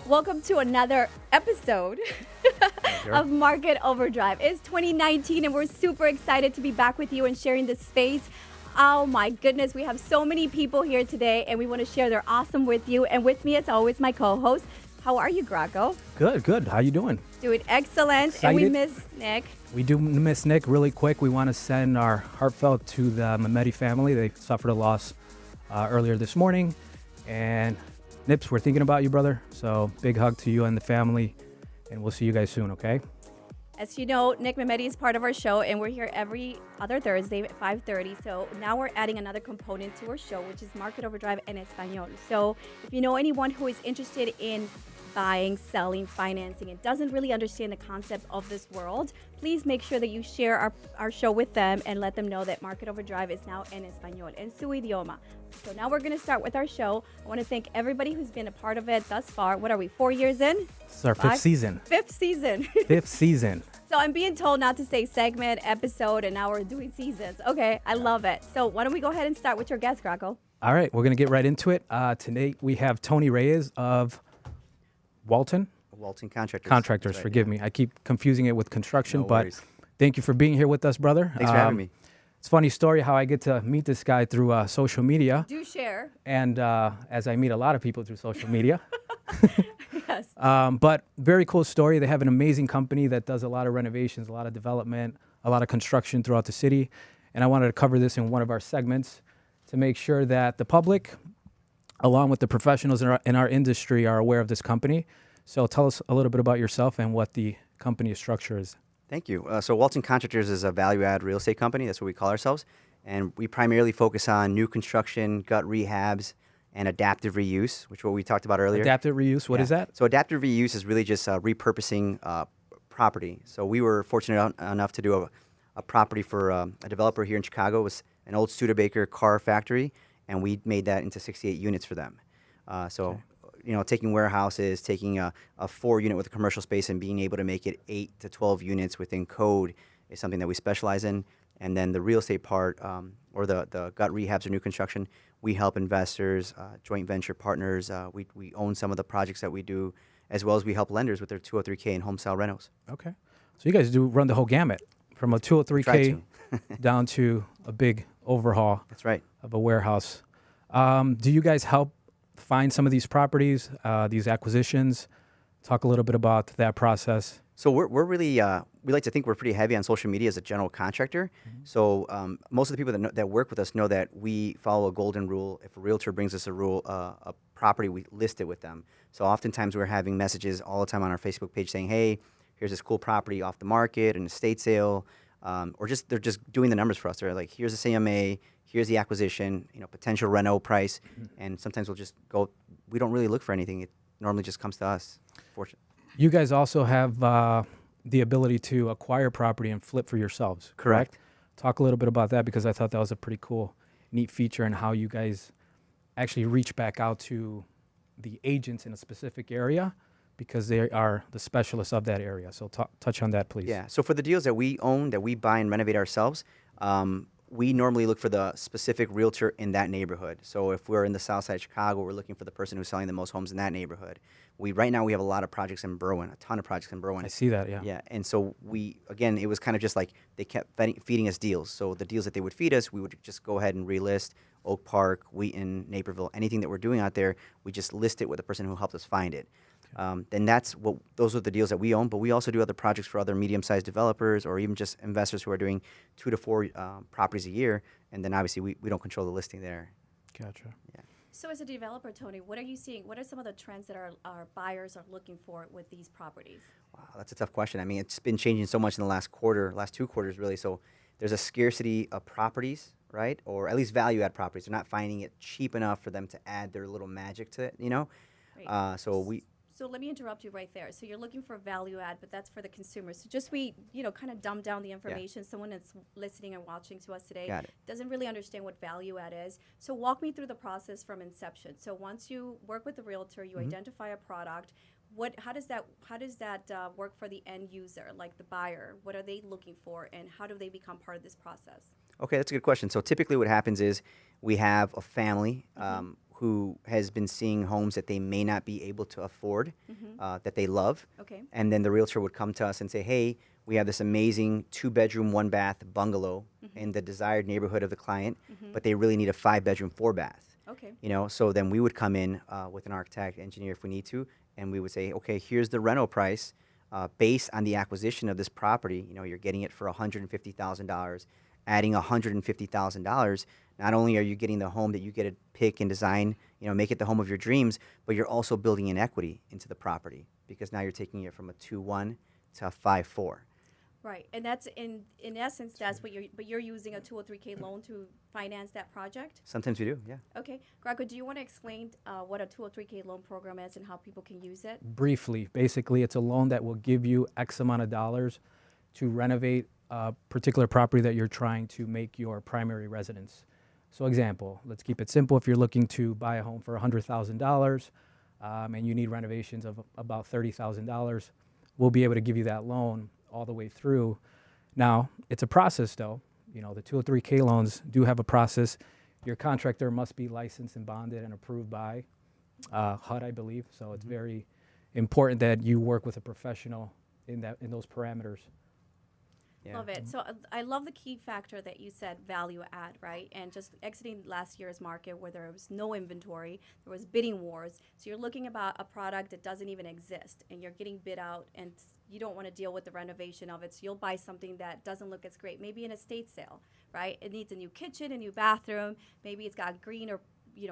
Welcome to another episode of Market Overdrive. It's 2019 and we're super excited to be back with you and sharing this space. Oh my goodness, we have so many people here today and we want to share their awesome with you. And with me as always, my co-host. How are you, Graco? Good. How you doing? Doing excellent. Excited. And we miss Nick. We do miss Nick really quick. We want to send our heartfelt to the Mehmeti family. They suffered a loss earlier this morning. And Nips, we're thinking about you, brother. So big hug to you and the family. And we'll see you guys soon, okay? As you know, Nick Mehmeti is part of our show, and we're here every other Thursday at 5:30. So now we're adding another component to our show, which is Market Overdrive en Español. So if you know anyone who is interested in buying, selling, financing, and doesn't really understand the concept of this world, please make sure that you share our show with them and let them know that Market Overdrive is now en Español, en su idioma. So now we're going to start with our show. I want to thank everybody who's been a part of it thus far. What are we, 4 years in? It's our fifth season. Fifth season. Fifth season. So I'm being told not to say segment, episode, and now we're doing seasons. Okay, I love it. So why don't we go ahead and start with your guest, Graco? All right, we're going to get right into it. Today we have Tony Reyes of Walton Contractors. Contractors, right, forgive me. I keep confusing it with construction, No but worries. thank you for being here with us, brother. Thanks for having me. It's a funny story how I get to meet this guy through social media. Do share. And as I meet a lot of people through social media. Yes. But very cool story. They have an amazing company that does a lot of renovations, a lot of development, a lot of construction throughout the city. And I wanted to cover this in one of our segments to make sure that the public, along with the professionals in our industry, are aware of this company. So tell us a little bit about yourself and what the company structure is. Thank you. So Walton Contractors is a value-add real estate company. That's what we call ourselves. And we primarily focus on new construction, gut rehabs, and adaptive reuse, which is what we talked about earlier. Adaptive reuse, what is that? So adaptive reuse is really just repurposing property. So we were fortunate enough to do a property for a developer here in Chicago. It was an old Studebaker car factory, and we made that into 68 units for them. Taking warehouses, taking a 4-unit with a commercial space and being able to make it 8 to 12 units within code is something that we specialize in. And then the real estate part, or the gut rehabs or new construction, we help investors, joint venture partners. We own some of the projects that we do, as well as we help lenders with their 203K and home style rentals. Okay. So you guys do run the whole gamut from a 203K down to a big overhaul. That's right. Of a warehouse. Do you guys help find some of these properties, these acquisitions? Talk a little bit about that process. So we're really, we like to think we're pretty heavy on social media as a general contractor. Mm-hmm. So most of the people that work with us know that we follow a golden rule. If a realtor brings us a property, we list it with them. So oftentimes we're having messages all the time on our Facebook page saying, hey, here's this cool property off the market, an estate sale, or they're just doing the numbers for us. They're like, here's the CMA, here's the acquisition, potential reno price, and sometimes we'll just go. We don't really look for anything. It normally just comes to us. Fortunately. You guys also have the ability to acquire property and flip for yourselves, correct? Talk a little bit about that, because I thought that was a pretty cool, neat feature, and how you guys actually reach back out to the agents in a specific area, because they are the specialists of that area. So touch on that, please. Yeah. So for the deals that we own, that we buy and renovate ourselves, we normally look for the specific realtor in that neighborhood. So if we're in the south side of Chicago, we're looking for the person who's selling the most homes in that neighborhood. Right now we have a lot of projects in Berwyn, a ton of projects in Berwyn. I see that, yeah. Yeah, and so it was kind of just like they kept feeding us deals. So the deals that they would feed us, we would just go ahead and relist. Oak Park, Wheaton, Naperville, anything that we're doing out there, we just list it with the person who helped us find it. Then those are the deals that we own, but we also do other projects for other medium-sized developers, or even just investors who are doing 2 to 4 properties a year, and then obviously we don't control the listing there. Gotcha. Yeah. So as a developer, Tony, what are you seeing? What are some of the trends that our buyers are looking for with these properties? Wow, that's a tough question. I mean, it's been changing so much in the last 2 quarters, really. So there's a scarcity of properties, right? Or at least value-add properties. They're not finding it cheap enough for them to add their little magic to it, Right. So let me interrupt you right there. So you're looking for value add, but that's for the consumer. So just kind of dumb down the information. Yeah. Someone that's listening and watching to us today doesn't really understand what value add is. So walk me through the process from inception. So once you work with the realtor, you identify a product. How does that work for the end user, like the buyer? What are they looking for, and how do they become part of this process? Okay, that's a good question. So typically what happens is we have a family who has been seeing homes that they may not be able to afford, that they love. Okay. And then the realtor would come to us and say, hey, we have this amazing 2-bedroom, 1-bath bungalow in the desired neighborhood of the client, but they really need a 5-bedroom, 4-bath. Okay. You know, so then we would come in with an architect, engineer if we need to, and we would say, okay, here's the rental price based on the acquisition of this property. You know, you're getting it for $150,000. Adding $150,000, not only are you getting the home that you get to pick and design, you know, make it the home of your dreams, but you're also building in equity into the property because now you're taking it from a 2-1 to a 5-4. Right, and that's in essence that's what you're using a 203K loan to finance that project. Sometimes we do, yeah. Okay, Greco, do you want to explain what a 203K loan program is and how people can use it? Briefly, basically, it's a loan that will give you X amount of dollars to renovate a particular property that you're trying to make your primary residence. So example, let's keep it simple. If you're looking to buy a home for $100,000 and you need renovations of about $30,000, we'll be able to give you that loan all the way through. Now, it's a process though. You know, the 203K loans do have a process. Your contractor must be licensed and bonded and approved by HUD, I believe. So it's very important that you work with a professional in those parameters. Yeah. Love it. So I love the key factor that you said, value add, right? And just exiting last year's market where there was no inventory, there was bidding wars. So you're looking about a product that doesn't even exist and you're getting bid out and you don't want to deal with the renovation of it. So you'll buy something that doesn't look as great, maybe an estate sale, right? It needs a new kitchen, a new bathroom, maybe it's got green or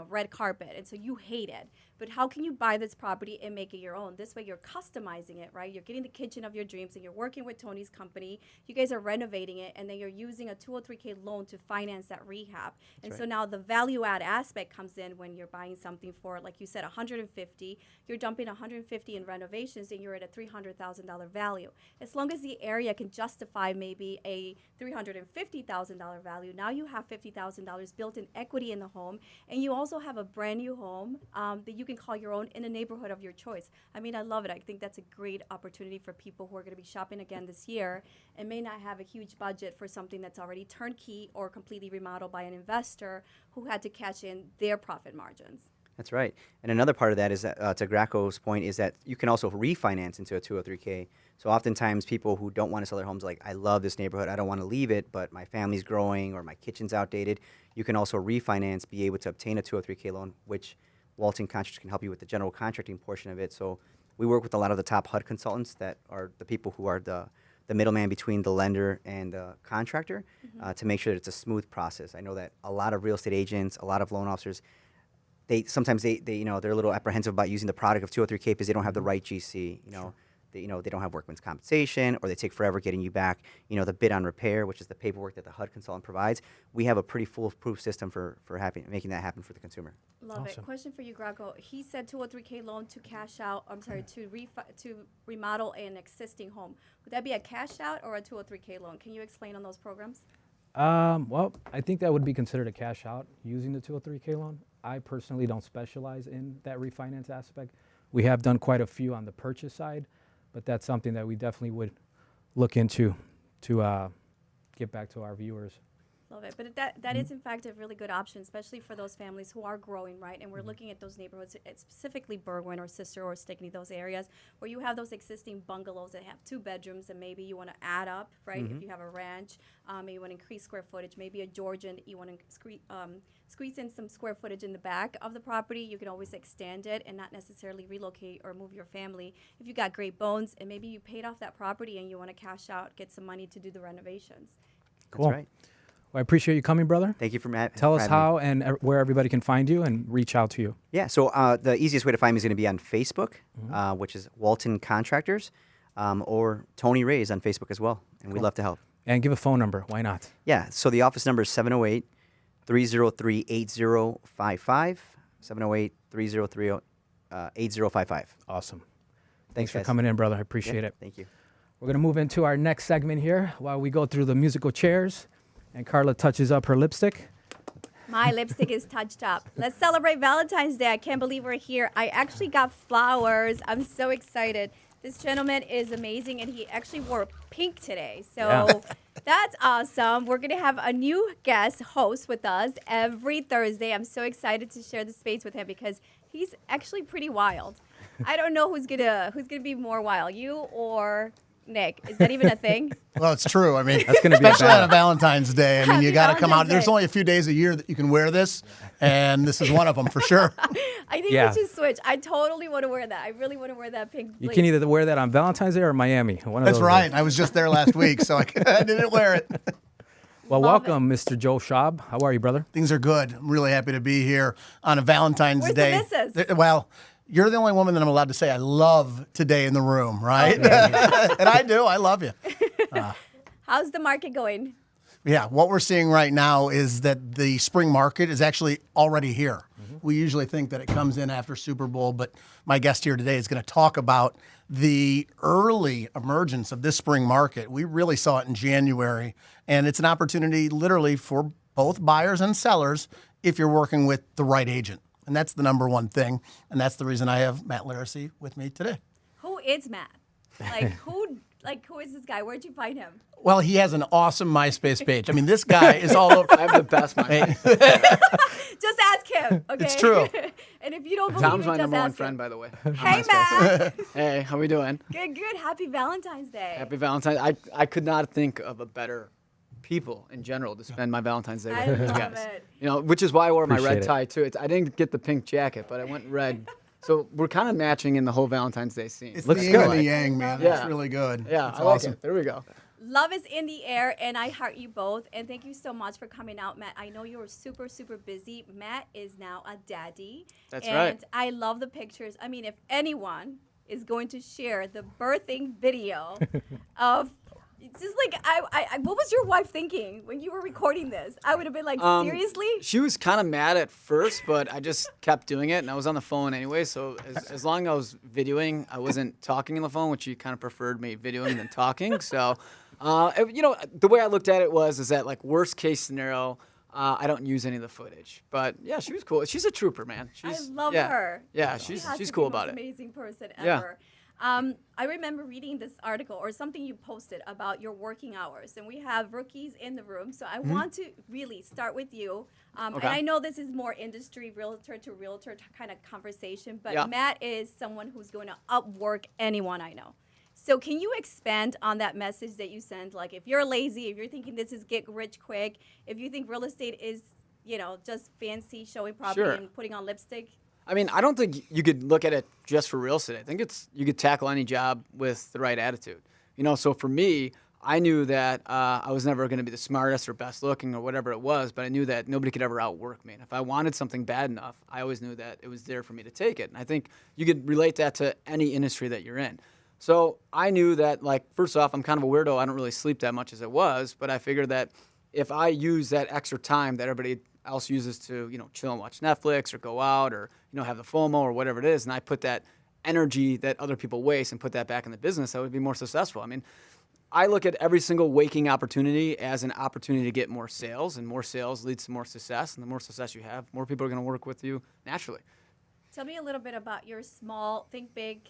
red carpet, and so you hate it. But how can you buy this property and make it your own? This way you're customizing it, right? You're getting the kitchen of your dreams, and you're working with Tony's company. You guys are renovating it, and then you're using a 203K loan to finance that rehab. And so now the value add aspect comes in when you're buying something for, like you said, $150. You're dumping $150 in renovations, and you're at a $300,000 value. As long as the area can justify maybe a $350,000 value, now you have $50,000 built in equity in the home, and you also have a brand new home that you can call your own in a neighborhood of your choice. I mean, I love it. I think that's a great opportunity for people who are going to be shopping again this year and may not have a huge budget for something that's already turnkey or completely remodeled by an investor who had to cash in their profit margins. That's right. And another part of that is that, to Graco's point, is that you can also refinance into a 203K. So oftentimes people who don't want to sell their homes are like, I love this neighborhood, I don't want to leave it, but my family's growing or my kitchen's outdated. You can also refinance, be able to obtain a 203K loan, which Walton Contractors can help you with the general contracting portion of it. So we work with a lot of the top HUD consultants that are the people who are the middleman between the lender and the contractor to make sure that it's a smooth process. I know that a lot of real estate agents, a lot of loan officers, sometimes they're a little apprehensive about using the product of 203K because they don't have the right GC. They don't have workman's compensation, or they take forever getting you back. The bid on repair, which is the paperwork that the HUD consultant provides. We have a pretty foolproof system for making that happen for the consumer. Love it. Question for you, Graco. He said 203K loan to cash out. I'm sorry, to remodel an existing home. Would that be a cash out or a 203K loan? Can you explain on those programs? Well, I think that would be considered a cash out using the 203K loan. I personally don't specialize in that refinance aspect. We have done quite a few on the purchase side, but that's something that we definitely would look into to get back to our viewers. Love it. But that is, in fact, a really good option, especially for those families who are growing, right? And we're looking at those neighborhoods, specifically Berwyn or Sister or Stickney, those areas where you have those existing bungalows that have 2 bedrooms and maybe you want to add up, right? If you have a ranch, maybe you want to increase square footage, maybe a Georgian, you want to squeeze in some square footage in the back of the property. You can always extend it and not necessarily relocate or move your family. If you got great bones and maybe you paid off that property and you want to cash out, get some money to do the renovations. Cool. That's right. Well, I appreciate you coming, brother. Thank you for Tell us how and where everybody can find you and reach out to you. Yeah, so the easiest way to find me is going to be on Facebook, which is Walton Contractors, or Tony Ray's on Facebook as well, and we'd love to help. And give a phone number. Why not? Yeah, so the office number is 708-303-8055, 708-303-8055. Awesome. Thanks for guys. coming in, brother. I appreciate it. Thank you. We're going to move into our next segment here while we go through the musical chairs and Carla touches up her lipstick. My lipstick is touched up. Let's celebrate Valentine's Day. I can't believe we're here. I actually got flowers. I'm so excited. This gentleman is amazing, and he actually wore pink today. So That's awesome. We're going to have a new guest host with us every Thursday. I'm so excited to share the space with him because he's actually pretty wild. I don't know who's gonna be more wild, you or Nick. Is that even a thing? Well, it's true. I mean, That's gonna be a especially on battle. a Valentine's Day. I mean, Happy you got to come out. Valentine's There's Day. only a few days a year that you can wear this, and this is one of them for sure. I think Yeah. we should switch. I totally want to wear that. I really want to wear that pink. You like- can either wear that on Valentine's Day or Miami. One of That's those right. days. I was just there last week, so I didn't wear it. Well, Love welcome, Mr. Joel Schaub. How are you, brother? Things are good. I'm really happy to be here on a Valentine's Where's the Day. missus? Well, you're the only woman that I'm allowed to say I love today in the room, right? And I do. I love you. How's the market going? Yeah, what we're seeing right now is that the spring market is actually already here. We usually think that it comes in after Super Bowl, but my guest here today is going to talk about the early emergence of this spring market. We really saw it in January, and it's an opportunity literally for both buyers and sellers if you're working with the right agent. And that's the number one thing, and that's the reason I have Matt Laricy with me today. Who is Matt? Who is this guy? Where'd you find him? Well, he has an awesome MySpace page. I mean, this guy is all over. I have the best mind. Just ask him. Okay. It's true. And if you don't believe Tom's it, my just number one ask him. friend, by the way. Hey, Matt. Hey, how we doing? Good, good. Happy Valentine's Day. Happy Valentine's. I could not think of a better people in general to spend my Valentine's Day with I you love guys. it. You know, which is why I wore my Appreciate red it. tie too. I didn't get the pink jacket, but I went red. So we're kind of matching in the whole Valentine's Day scene. It's Looks the yin good. and the yang, man. Yeah. It's really good. Yeah, it's I like awesome. it. There we go. Love is in the air, and I heart you both. And thank you so much for coming out, Matt. I know you were super, super busy. Matt is now a daddy. That's and right. I love the pictures. I mean, if anyone is going to share the birthing video of, it's just like, what was your wife thinking when you were recording this? I would have been like, seriously? She was kind of mad at first, but I just kept doing it, and I was on the phone anyway. So as long as I was videoing, I wasn't talking on the phone, which she kind of preferred me videoing than talking. So, you know, the way I looked at it is that like worst case scenario, I don't use any of the footage. But yeah, she was cool. She's a trooper, man. I She's, love yeah. her. Yeah, She she's has to be cool the most about it. amazing person Yeah. ever. I remember reading this article or something you posted about your working hours, and we have rookies in the room. So I want to really start with you. Okay. And I know this is more industry realtor to realtor kind of conversation, but Yeah. Matt is someone who's going to upwork anyone I know. So can you expand on that message that you sent? Like if you're lazy, if you're thinking this is get rich quick, if you think real estate is, you know, just fancy showing property Sure. and putting on lipstick. I mean, I don't think you could look at it just for real estate. I think you could tackle any job with the right attitude. You know, so for me, I knew that I was never going to be the smartest or best looking or whatever it was, but I knew that nobody could ever outwork me. And if I wanted something bad enough, I always knew that it was there for me to take it. And I think you could relate that to any industry that you're in. So I knew that, like, first off, I'm kind of a weirdo. I don't really sleep that much as I was, but I figured that if I use that extra time that everybody else uses to, you know, chill and watch Netflix or go out or, you know, have the FOMO or whatever it is, and I put that energy that other people waste and put that back in the business, I would be more successful. I mean, I look at every single waking opportunity as an opportunity to get more sales, and more sales leads to more success, and the more success you have, more people are going to work with you naturally. Tell me a little bit about your small, think big,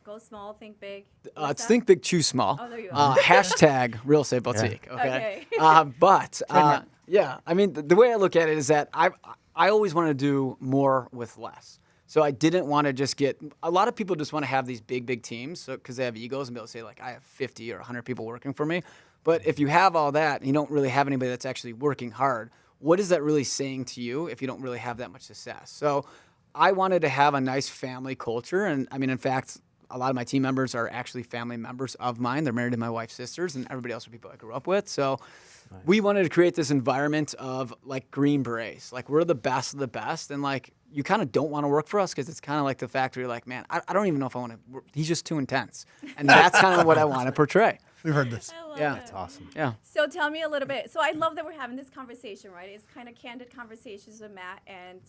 go small, think big. It's What's that? think big, choose small. Oh, there you go. Hashtag real estate boutique. Okay. Okay. Yeah, I mean, the way I look at it is that I always want to do more with less. So I didn't want to just get, a lot of people just want to have these big teams because they have egos and be able to say, like, I have 50 or 100 people working for me. But if you have all that and you don't really have anybody that's actually working hard, what is that really saying to you if you don't really have that much success? So I wanted to have a nice family culture. And I mean, in fact, a lot of my team members are actually family members of mine. They're married to my wife's sisters, and everybody else are people I grew up with. So we wanted to create this environment of like Green Berets. Like we're the best of the best, and like you kind of don't want to work for us because it's kind of like the factory. Like, man, I don't even know if I want to work. He's just too intense, and that's kind of what I want to portray. We've heard this. I love Yeah. it. That's Awesome. Yeah. So tell me a little bit. So I love that we're having this conversation, right? It's kind of candid conversations with Matt and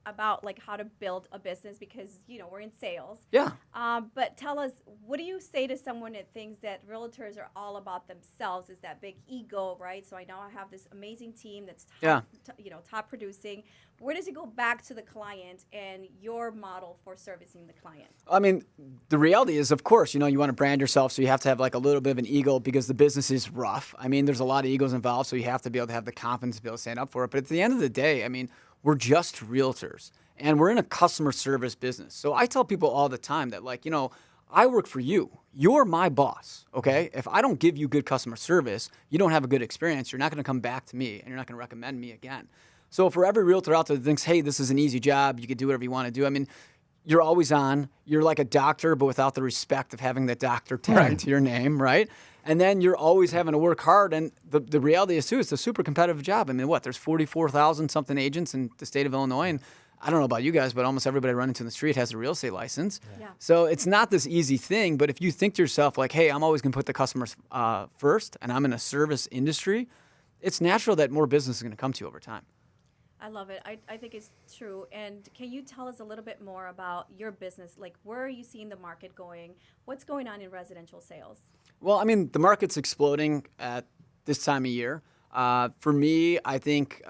about like how to build a business because, you know, we're in sales. Yeah. But tell us, what do you say to someone that thinks that realtors are all about themselves? Is that big ego, right? So I know I have this amazing team that's top producing. Where does it go back to the client and your model for servicing the client? I mean, the reality is, of course, you know, you want to brand yourself, so you have to have like a little bit bit of an ego because the business is rough. I mean, there's a lot of egos involved, so you have to be able to have the confidence to be able to stand up for it. But at the end of the day, I mean, we're just realtors, and we're in a customer service business. So I tell people all the time that, like, I work for you. You're my boss, okay? If I don't give you good customer service, you don't have a good experience, you're not going to come back to me, and you're not going to recommend me again. So for every realtor out there that thinks, hey, this is an easy job, you can do whatever you want to do, I mean, you're always on. You're like a doctor, but without the respect of having that doctor tagged to your name, right? And then you're always having to work hard. And the reality is, too, it's a super competitive job. I mean, there's 44,000-something agents in the state of Illinois. And I don't know about you guys, but almost everybody running to the street has a real estate license. Yeah. So it's not this easy thing. But if you think to yourself, like, hey, I'm always going to put the customers first, and I'm in a service industry, it's natural that more business is going to come to you over time. I love it. I think it's true. And can you tell us a little bit more about your business? Like, where are you seeing the market going? What's going on in residential sales? Well, I mean, the market's exploding at this time of year. For me, I think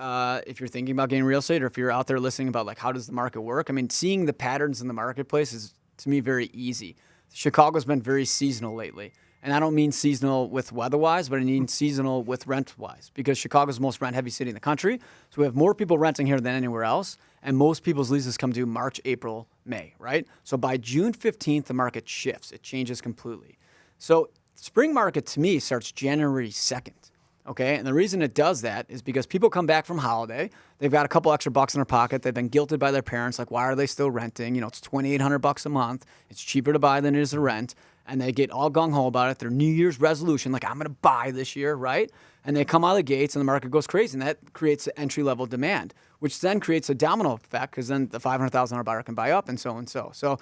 if you're thinking about getting real estate, or if you're out there listening about, like, how does the market work? I mean, seeing the patterns in the marketplace is, to me, very easy. Chicago's been very seasonal lately. And I don't mean seasonal with weather-wise, but I mean seasonal with rent-wise, because Chicago's the most rent-heavy city in the country. So we have more people renting here than anywhere else, and most people's leases come due March, April, May, right? So by June 15th, the market shifts. It changes completely. So spring market, to me, starts January 2nd, okay? And the reason it does that is because people come back from holiday. They've got a couple extra bucks in their pocket. They've been guilted by their parents. Like, why are they still renting? It's $2,800 a month. It's cheaper to buy than it is to rent. And they get all gung-ho about it. Their New Year's resolution, like, I'm going to buy this year, right? And they come out of the gates, and the market goes crazy. And that creates an entry-level demand, which then creates a domino effect, because then the $500,000 buyer can buy up, and so and so. So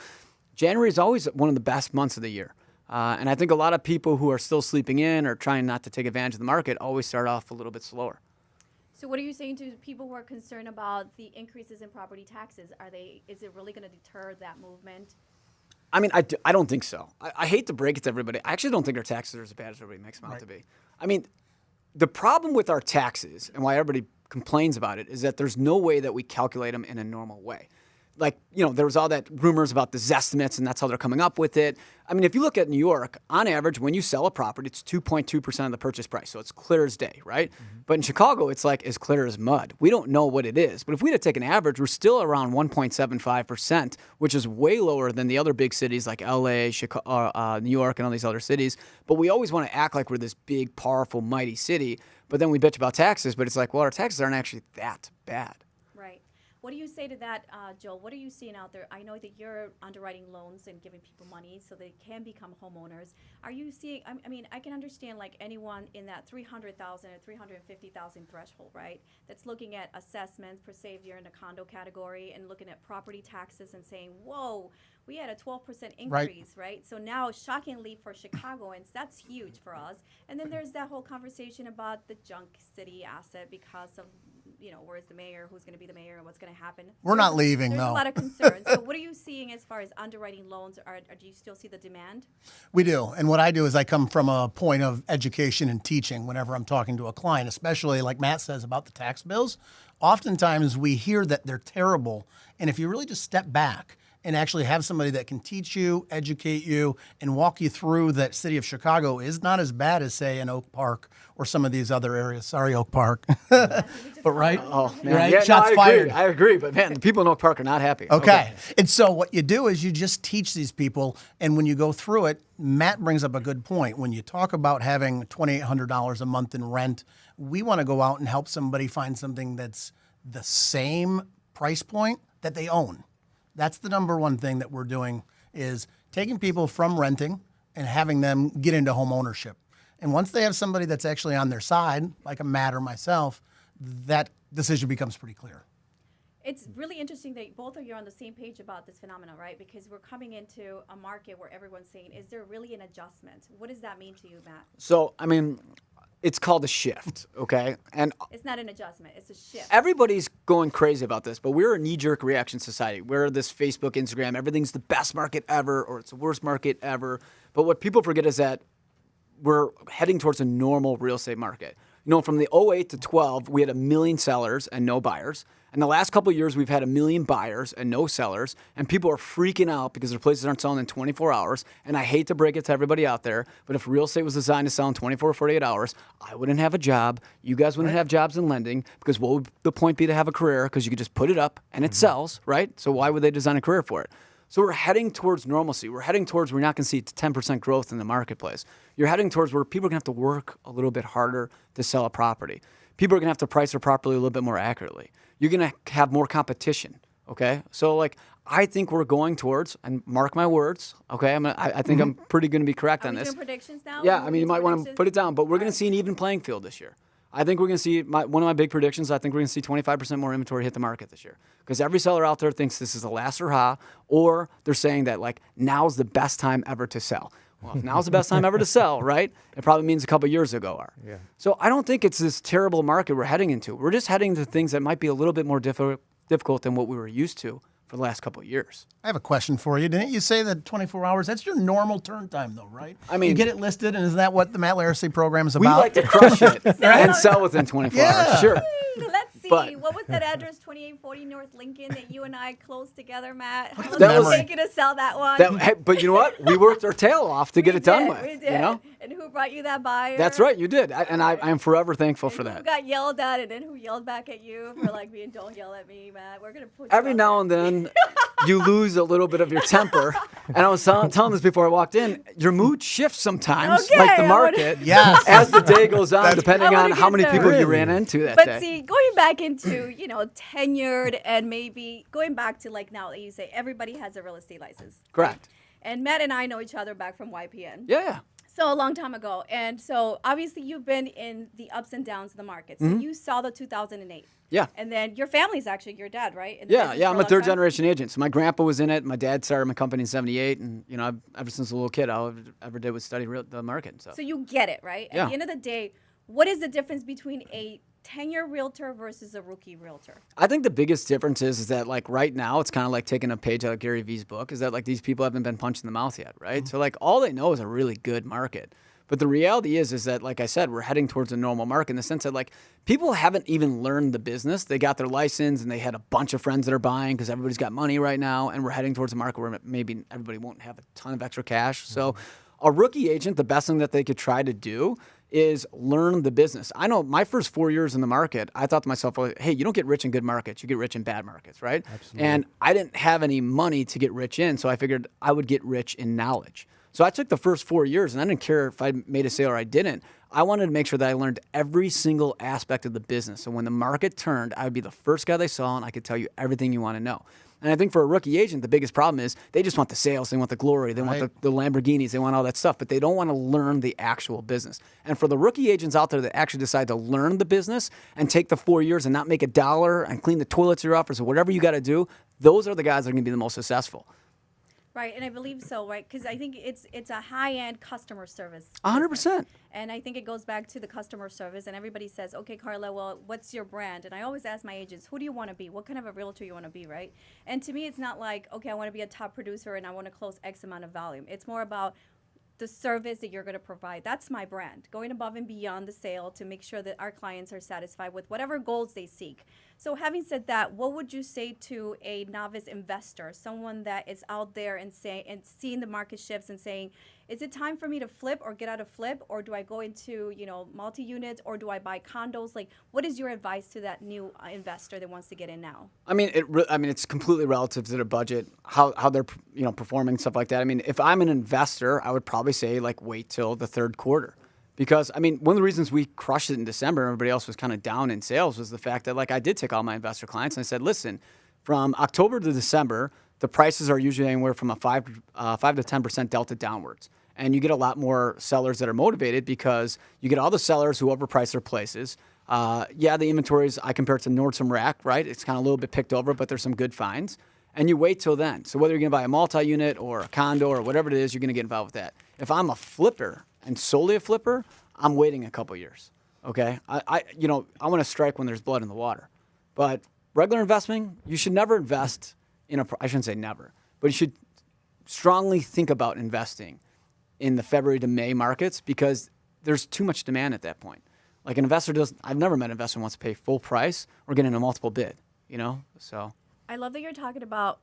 January is always one of the best months of the year. And I think a lot of people who are still sleeping in or trying not to take advantage of the market always start off a little bit slower. So what are you saying to people who are concerned about the increases in property taxes? Is it really going to deter that movement? I mean, I don't think so. I hate to break it to everybody. I actually don't think our taxes are as bad as everybody makes them out to be. I mean, the problem with our taxes and why everybody complains about it is that there's no way that we calculate them in a normal way. Like, there was all that rumors about the Zestimates, and that's how they're coming up with it. I mean, if you look at New York, on average, when you sell a property, it's 2.2% of the purchase price. So it's clear as day, right? Mm-hmm. But in Chicago, it's like as clear as mud. We don't know what it is. But if we had to take an average, we're still around 1.75%, which is way lower than the other big cities like LA, Chicago, New York, and all these other cities. But we always want to act like we're this big, powerful, mighty city. But then we bitch about taxes, but it's like, well, our taxes aren't actually that bad. Right. What do you say to that, Joel? What are you seeing out there? I know that you're underwriting loans and giving people money so they can become homeowners. Are you seeing, I mean, I can understand, like, anyone in that 300,000 or 350,000 threshold, right? That's looking at assessments, per se, if you're in a condo category, and looking at property taxes and saying, whoa, we had a 12% increase, right? So now, shockingly for Chicagoans, that's huge for us. And then there's that whole conversation about the junk city asset because of, where's the mayor, who's going to be the mayor, and what's going to happen. We're not leaving, There's though. a lot of concerns. So what are you seeing as far as underwriting loans? Or do you still see the demand? We do. And what I do is I come from a point of education and teaching whenever I'm talking to a client, especially like Matt says about the tax bills. Oftentimes we hear that they're terrible. And if you really just step back and actually have somebody that can teach you, educate you, and walk you through that city of Chicago is not as bad as, say, in Oak Park or some of these other areas. Sorry, Oak Park. But right? Oh, man. Right? Yeah, Shots fired. I agree, but man, the people in Oak Park are not happy. Okay. And so what you do is you just teach these people, and when you go through it, Matt brings up a good point. When you talk about having $2,800 a month in rent, we want to go out and help somebody find something that's the same price point that they own. That's the number one thing that we're doing, is taking people from renting and having them get into home ownership. And once they have somebody that's actually on their side, like a Matt or myself, that decision becomes pretty clear. It's really interesting that both of you are on the same page about this phenomenon, right? Because we're coming into a market where everyone's saying, is there really an adjustment? What does that mean to you, Matt? So, I mean, it's called a shift, okay? And it's not an adjustment, it's a shift. Everybody's going crazy about this, but we're a knee-jerk reaction society. We're this Facebook, Instagram, everything's the best market ever, or it's the worst market ever. But what people forget is that we're heading towards a normal real estate market. From the 08 to 12, we had 1 million sellers and no buyers. And In the last couple of years, we've had 1 million buyers and no sellers, and people are freaking out because their places aren't selling in 24 hours. And I hate to break it to everybody out there, but if real estate was designed to sell in 24 or 48 hours, I wouldn't have a job. You guys wouldn't have jobs in lending, because what would the point be to have a career? Because you could just put it up and it sells, right? So why would they design a career for it? So we're heading towards normalcy. We're heading towards, we're not going to see 10% growth in the marketplace. You're heading towards where people are going to have to work a little bit harder to sell a property. People are going to have to price their property a little bit more accurately. You're going to have more competition, okay? So, like, I think we're going towards, and mark my words, okay? I think I'm pretty going to be correct on Are we this. doing predictions now? Yeah, I mean, you might want to put it down, but we're going to see an even playing field this year. I think we're going to see, one of my big predictions, I think we're going to see 25% more inventory hit the market this year. Because every seller out there thinks this is the last hurrah, or they're saying that, like, now's the best time ever to sell. Well, if now's the best time ever to sell, right? It probably means a couple years ago are. Yeah. So I don't think it's this terrible market we're heading into. We're just heading to things that might be a little bit more difficult than what we were used to for the last couple of years. I have a question for you. Didn't you say that 24 hours? That's your normal turn time, though, right? I mean, you get it listed, and isn't that what the Matt Laricy program is We about? like to crush it and sell within 24 hours. Sure. Let's see. But- What was that address? 2840 North Lincoln that you and I closed together, Matt? How the long did memory? it take you to sell that one? Hey, but you know what? We worked our tail off to get it done with. We did. You know? And who brought you that buyer? That's right, you did. I'm forever thankful for Who that. got yelled at, and then who yelled back at you for like being, don't yell at me, Matt. We're gonna put Every now and then, you lose a little bit of your temper. And I was telling this before I walked in. Your mood shifts sometimes, Okay, like the I market, Yes. as the day goes on, depending I on wanna how get many there. people you Really? ran into that But day. see, going back into, tenured and maybe going back to like now that you say everybody has a real estate license. Correct. And Matt and I know each other back from YPN. Yeah. So a long time ago. And so obviously you've been in the ups and downs of the market. So you saw the 2008. Yeah. And then your family's actually your dad, right? In the Yeah, business yeah, for I'm a long third time? generation agent. So my grandpa was in it. My dad started my company in '78, and ever since a little kid, all I ever did was study the market and stuff. So you get it, right? Yeah. At the end of the day, what is the difference between a 10-year realtor versus a rookie realtor? I think the biggest difference is that, like, right now, it's kind of like taking a page out of Gary Vee's book, is that, like, these people haven't been punched in the mouth yet, right? So, like, all they know is a really good market. But the reality is that, like I said, we're heading towards a normal market in the sense that, like, people haven't even learned the business. They got their license and they had a bunch of friends that are buying because everybody's got money right now, and we're heading towards a market where maybe everybody won't have a ton of extra cash. So a rookie agent, the best thing that they could try to do is learn the business. I know my first 4 years in the market, I thought to myself, well, hey, you don't get rich in good markets, you get rich in bad markets, right? Absolutely. And I didn't have any money to get rich in, so I figured I would get rich in knowledge. So I took the first 4 years, and I didn't care if I made a sale or I didn't. I wanted to make sure that I learned every single aspect of the business. So when the market turned, I would be the first guy they saw, and I could tell you everything you want to know. And I think for a rookie agent, the biggest problem is they just want the sales, they want the glory, they want the Lamborghinis, they want all that stuff, but they don't want to learn the actual business. And for the rookie agents out there that actually decide to learn the business and take the 4 years and not make $1 and clean the toilets in your office or whatever you got to do, those are the guys that are going to be the most successful. Right, and I believe so, right? Because I think it's a high-end customer service. 100%. business. And I think it goes back to the customer service, and everybody says, okay, Carla, well, what's your brand? And I always ask my agents, who do you want to be? What kind of a realtor you want to be, right? And to me, it's not like, okay, I want to be a top producer and I want to close X amount of volume. It's more about the service that you're going to provide. That's my brand, going above and beyond the sale to make sure that our clients are satisfied with whatever goals they seek. So having said that, what would you say to a novice investor, someone that is out there and seeing the market shifts and saying, is it time for me to flip or get out of flip, or do I go into multi-units, or do I buy condos? Like, what is your advice to that new investor that wants to get in now? I mean, it's completely relative to their budget, how they're performing, stuff like that. I mean, if I'm an investor, I would probably say, like, wait till the third quarter. Because, I mean, one of the reasons we crushed it in December and everybody else was kind of down in sales was the fact that, like, I did take all my investor clients and I said, listen, from October to December, the prices are usually anywhere from a 5 to 10% delta downwards. And you get a lot more sellers that are motivated because you get all the sellers who overprice their places. The inventories, I compare it to Nordstrom Rack, right? It's kind of a little bit picked over, but there's some good finds. And you wait till then. So whether you're going to buy a multi-unit or a condo or whatever it is, you're going to get involved with that. If I'm a flipper and solely a flipper, I'm waiting a couple years. Okay, I want to strike when there's blood in the water. But regular investing, you should never invest in I shouldn't say never, but you should strongly think about investing in the February to May markets because there's too much demand at that point. Like an investor I've never met an investor who wants to pay full price or get in a multiple bid. you know? So I love that you're talking about,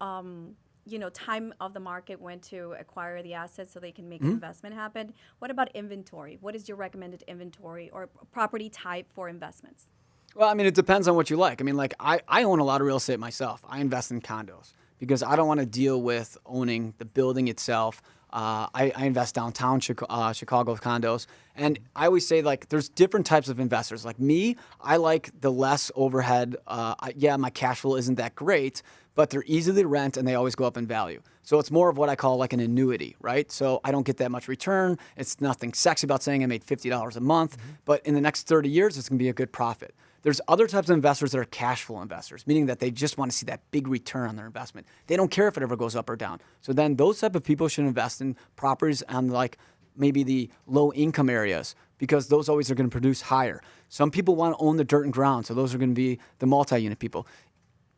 time of the market when to acquire the assets so they can make an investment happen. What about inventory? What is your recommended inventory or property type for investments? well, I mean, it depends on what you like. I mean, like I own a lot of real estate myself. I invest in condos because I don't want to deal with owning the building itself. I invest downtown Chicago condos. And I always say, like, there's different types of investors. Like me, I like the less overhead. My cash flow isn't that great, but they're easy to rent and they always go up in value. So it's more of what I call like an annuity, right? So I don't get that much return. It's nothing sexy about saying I made $50 a month, but in the next 30 years, it's going to be a good profit. There's other types of investors that are cash flow investors, meaning that they just want to see that big return on their investment. They don't care if it ever goes up or down. So then those type of people should invest in properties on like maybe the low income areas because those always are going to produce higher. Some people want to own the dirt and ground, so those are going to be the multi-unit people.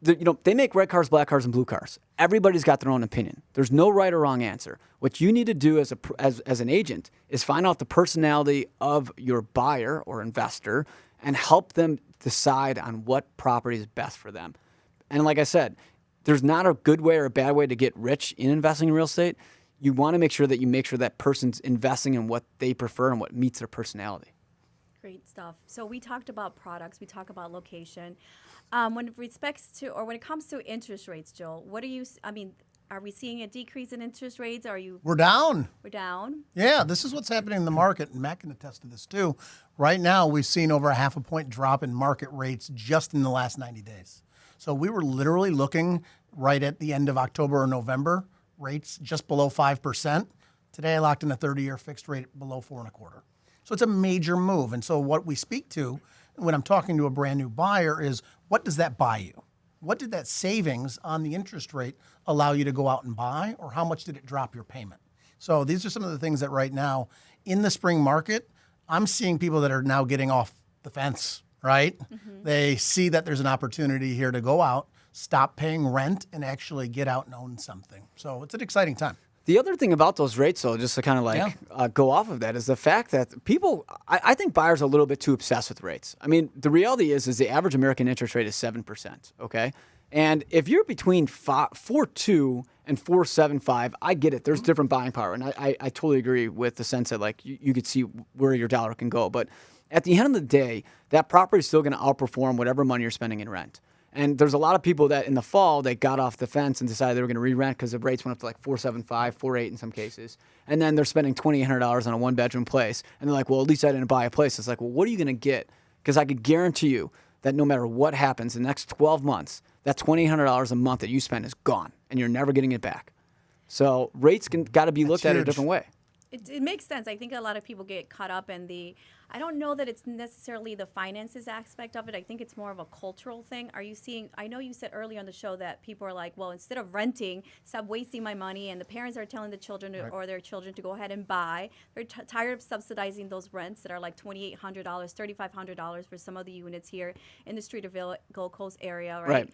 They make red cars, black cars, and blue cars. Everybody's got their own opinion. There's no right or wrong answer. What you need to do as an agent is find out the personality of your buyer or investor and help them decide on what property is best for them. And like I said, there's not a good way or a bad way to get rich in investing in real estate. You want to make sure that person's investing in what they prefer and what meets their personality. Great stuff. So we talked about products. We talked about location. When it comes to interest rates, Joel, are we seeing a decrease in interest rates? We're down. We're down? Yeah, this is what's happening in the market, and Matt can attest to this too. Right now, we've seen over a 0.5 point drop in market rates just in the last 90 days. So we were literally looking right at the end of October or November, rates just below 5%. Today, I locked in a 30-year fixed rate below 4.25%. So it's a major move. And so what we speak to when I'm talking to a brand new buyer is, what does that buy you? What did that savings on the interest rate allow you to go out and buy, or how much did it drop your payment? So these are some of the things that right now in the spring market, I'm seeing people that are now getting off the fence, right? Mm-hmm. They see that there's an opportunity here to go out, stop paying rent, and actually get out and own something. So it's an exciting time. The other thing about those rates, though, just to kind of go off of that, is the fact that I think buyers are a little bit too obsessed with rates. I mean, the reality is the average American interest rate is 7%, okay? And if you're between 4.2 and 4.75, I get it. There's different buying power, and I totally agree with the sense that like you could see where your dollar can go. But at the end of the day, that property is still going to outperform whatever money you're spending in rent. And there's a lot of people that in the fall, they got off the fence and decided they were going to re-rent because the rates went up to like 4.75, 4.8 in some cases. And then they're spending $2,800 on a one-bedroom place. And they're like, well, at least I didn't buy a place. It's like, well, what are you going to get? Because I could guarantee you that no matter what happens in the next 12 months, that $2,800 a month that you spend is gone, and you're never getting it back. So rates got to be looked at a different way. It makes sense. I think a lot of people get caught up in I don't know that it's necessarily the finances aspect of it. I think it's more of a cultural thing. Are you seeing, I know you said earlier on the show that people are like, well, instead of renting, stop wasting my money. And the parents are telling the children or their children to go ahead and buy. They're tired of subsidizing those rents that are like $2,800, $3,500 for some of the units here in the Streeterville, Gold Coast area, right?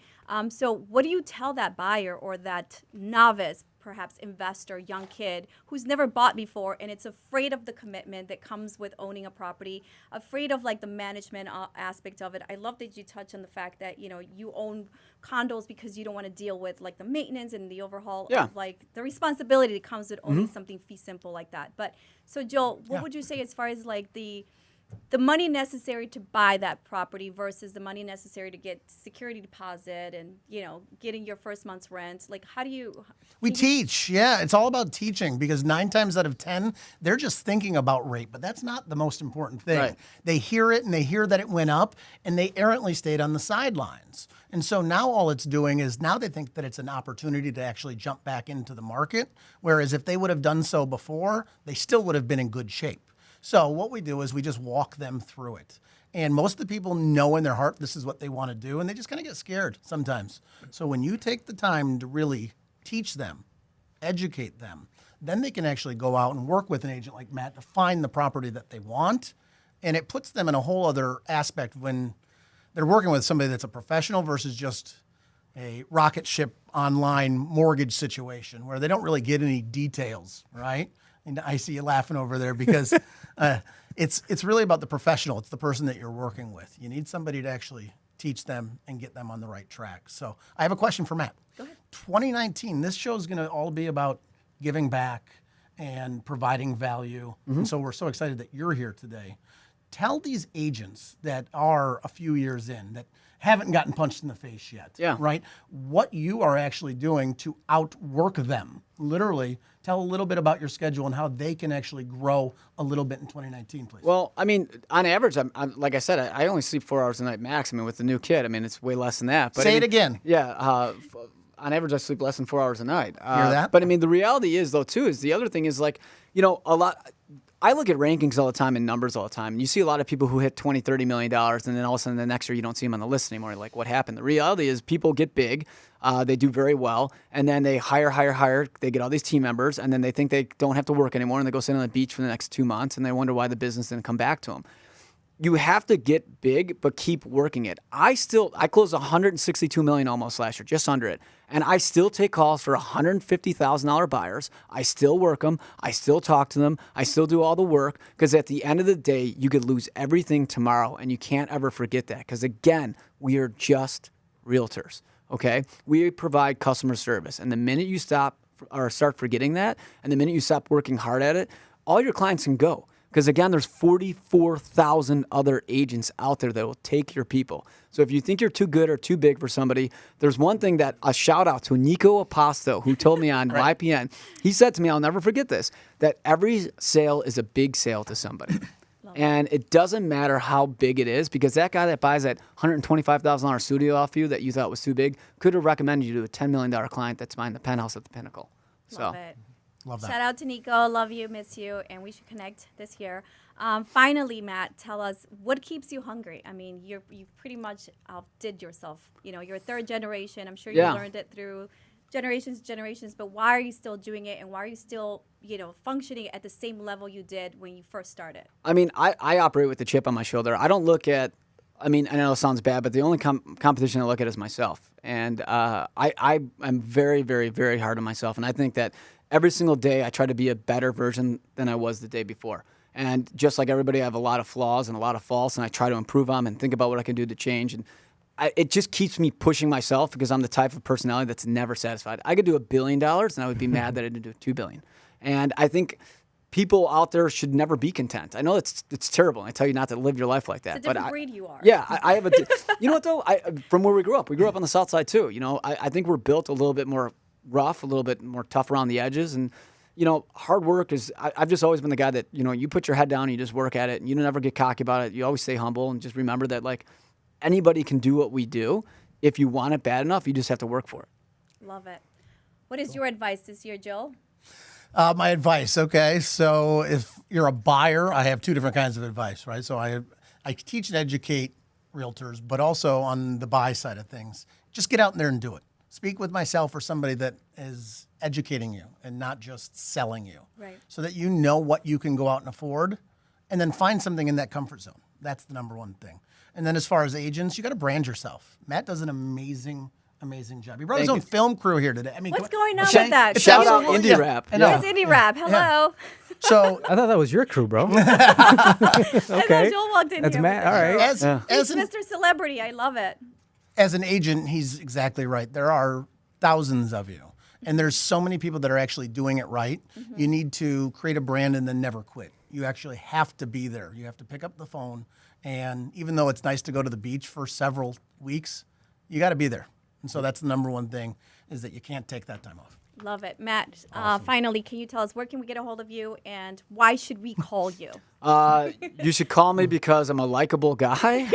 So what do you tell that buyer or that novice, perhaps investor, young kid who's never bought before and it's afraid of the commitment that comes with owning a property, afraid of like the management aspect of it? I love that you touch on the fact that, you own condos because you don't want to deal with like the maintenance and the overhaul of like the responsibility that comes with owning something fee simple like that. But so Joel, what would you say as far as like the money necessary to buy that property versus the money necessary to get security deposit and, getting your first month's rent? Like, how do you... We teach. Yeah, it's all about teaching because 9 times out of 10, they're just thinking about rate, but that's not the most important thing. Right. They hear it and they hear that it went up and they errantly stayed on the sidelines. And so now all it's doing is now they think that it's an opportunity to actually jump back into the market, whereas if they would have done so before, they still would have been in good shape. So what we do is we just walk them through it. And most of the people know in their heart this is what they want to do, and they just kind of get scared sometimes. So when you take the time to really teach them, educate them, then they can actually go out and work with an agent like Matt to find the property that they want. And it puts them in a whole other aspect when they're working with somebody that's a professional versus just a rocket ship online mortgage situation where they don't really get any details, right? And I see you laughing over there because it's really about the professional. It's the person that you're working with. You need somebody to actually teach them, and get them on the right track. So I have a question for Matt. Go ahead. 2019, this show is going to all be about giving back and providing value. And so we're so excited that you're here today. Tell these agents that are a few years in, that haven't gotten punched in the face yet, right? What you are actually doing to outwork them. Literally, tell a little bit about your schedule and how they can actually grow a little bit in 2019, please. Well, I mean, on average, I'm like I said, I only sleep 4 hours a night max. I mean, with the new kid, I mean, it's way less than that. But Say I mean, it again. Yeah. On average, I sleep less than 4 hours a night. Hear that? But I mean, the reality is, though, too, is the other thing is like, a lot. I look at rankings all the time and numbers all the time. And you see a lot of people who hit $20, $30 million, and then all of a sudden the next year you don't see them on the list anymore. Like, what happened? The reality is people get big, they do very well, and then they hire. They get all these team members, and then they think they don't have to work anymore, and they go sit on the beach for the next 2 months, and they wonder why the business didn't come back to them. You have to get big, but keep working it. I closed $162 million almost last year, just under it. And I still take calls for $150,000 buyers. I still work them. I still talk to them. I still do all the work, because at the end of the day, you could lose everything tomorrow, and you can't ever forget that. Because again, we are just realtors, okay? We provide customer service. And the minute you start forgetting that, and the minute you stop working hard at it, all your clients can go. Because again, there's 44,000 other agents out there that will take your people. So if you think you're too good or too big for somebody, there's one thing that a shout out to Nico Aposto, who told me on YPN. He said to me, I'll never forget this, that every sale is a big sale to somebody. And it doesn't matter how big it is, because that guy that buys that $125,000 studio off you that you thought was too big could have recommended you to a $10 million client that's buying the penthouse at the Pinnacle. Love it. Love that. Shout out to Nico. Love you, miss you, and we should connect this year. Finally, Matt, tell us what keeps you hungry. I mean, you pretty much outdid yourself. You're a third generation. I'm sure you learned it through generations. But why are you still doing it, and why are you still functioning at the same level you did when you first started? I mean, I operate with the chip on my shoulder. I don't look at. I mean, I know it sounds bad, but the only competition I look at is myself. And I'm very, very, very hard on myself. And I think that every single day I try to be a better version than I was the day before. And just like everybody, I have a lot of flaws and a lot of faults, and I try to improve them and think about what I can do to change. And it just keeps me pushing myself, because I'm the type of personality that's never satisfied. I could do $1 billion, and I would be mad that I didn't do $2 billion. And I think people out there should never be content. I know it's terrible, and I tell you not to live your life like that. It's a different breed you are. Yeah, I have a. You know what though? From where we grew up on the South Side too. I think we're built a little bit more rough, a little bit more tough around the edges, and hard work is. I've just always been the guy that you put your head down and you just work at it, and you don't ever get cocky about it. You always stay humble, and just remember that like anybody can do what we do. If you want it bad enough, you just have to work for it. Love it. What is your advice this year, Joel? My advice, okay. So if you're a buyer, I have two different kinds of advice, right? So I teach and educate realtors, but also on the buy side of things. Just get out there and do it. Speak with myself or somebody that is educating you and not just selling you. Right. So that you know what you can go out and afford, and then find something in that comfort zone. That's the number one thing. And then as far as agents, you got to brand yourself. Matt does an amazing job. He brought his own film crew here today. I mean, what's going on with that? Shout out Indie Rap. It's Indie Rap. Hello. So I thought that was your crew, bro. I Okay. know Joel walked in That's here. Matt. All right. as He's Mr. Celebrity. I love it. as an agent, he's exactly right. There are thousands of you, and there's so many people that are actually doing it right. Mm-hmm. You need to create a brand and then never quit. You actually have to be there. You have to pick up the phone, and even though it's nice to go to the beach for several weeks, you got to be there. And so that's the number one thing, is that you can't take that time off. Love it. Matt, finally, can you tell us where can we get a hold of you, and why should we call you? You should call me because I'm a likable guy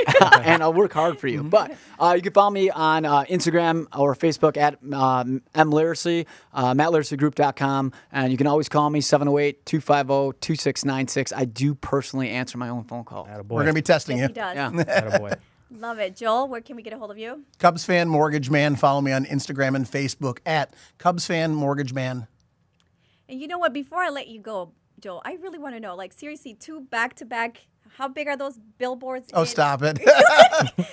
and I'll work hard for you. But you can follow me on Instagram or Facebook at mlaricy, mattlaricygroup.com. And you can always call me 708-250-2696. I do personally answer my own phone call. Attaboy. We're going to be testing Yes, you. he does. Yeah. Attaboy. Love it. Joel, where can we get a hold of you? Cubs Fan Mortgage Man. Follow me on Instagram and Facebook at Cubs Fan Mortgage Man. And you know what? Before I let you go, Joel, I really want to know, like, seriously, 2 back-to-back, how big are those billboards? Oh, stop it.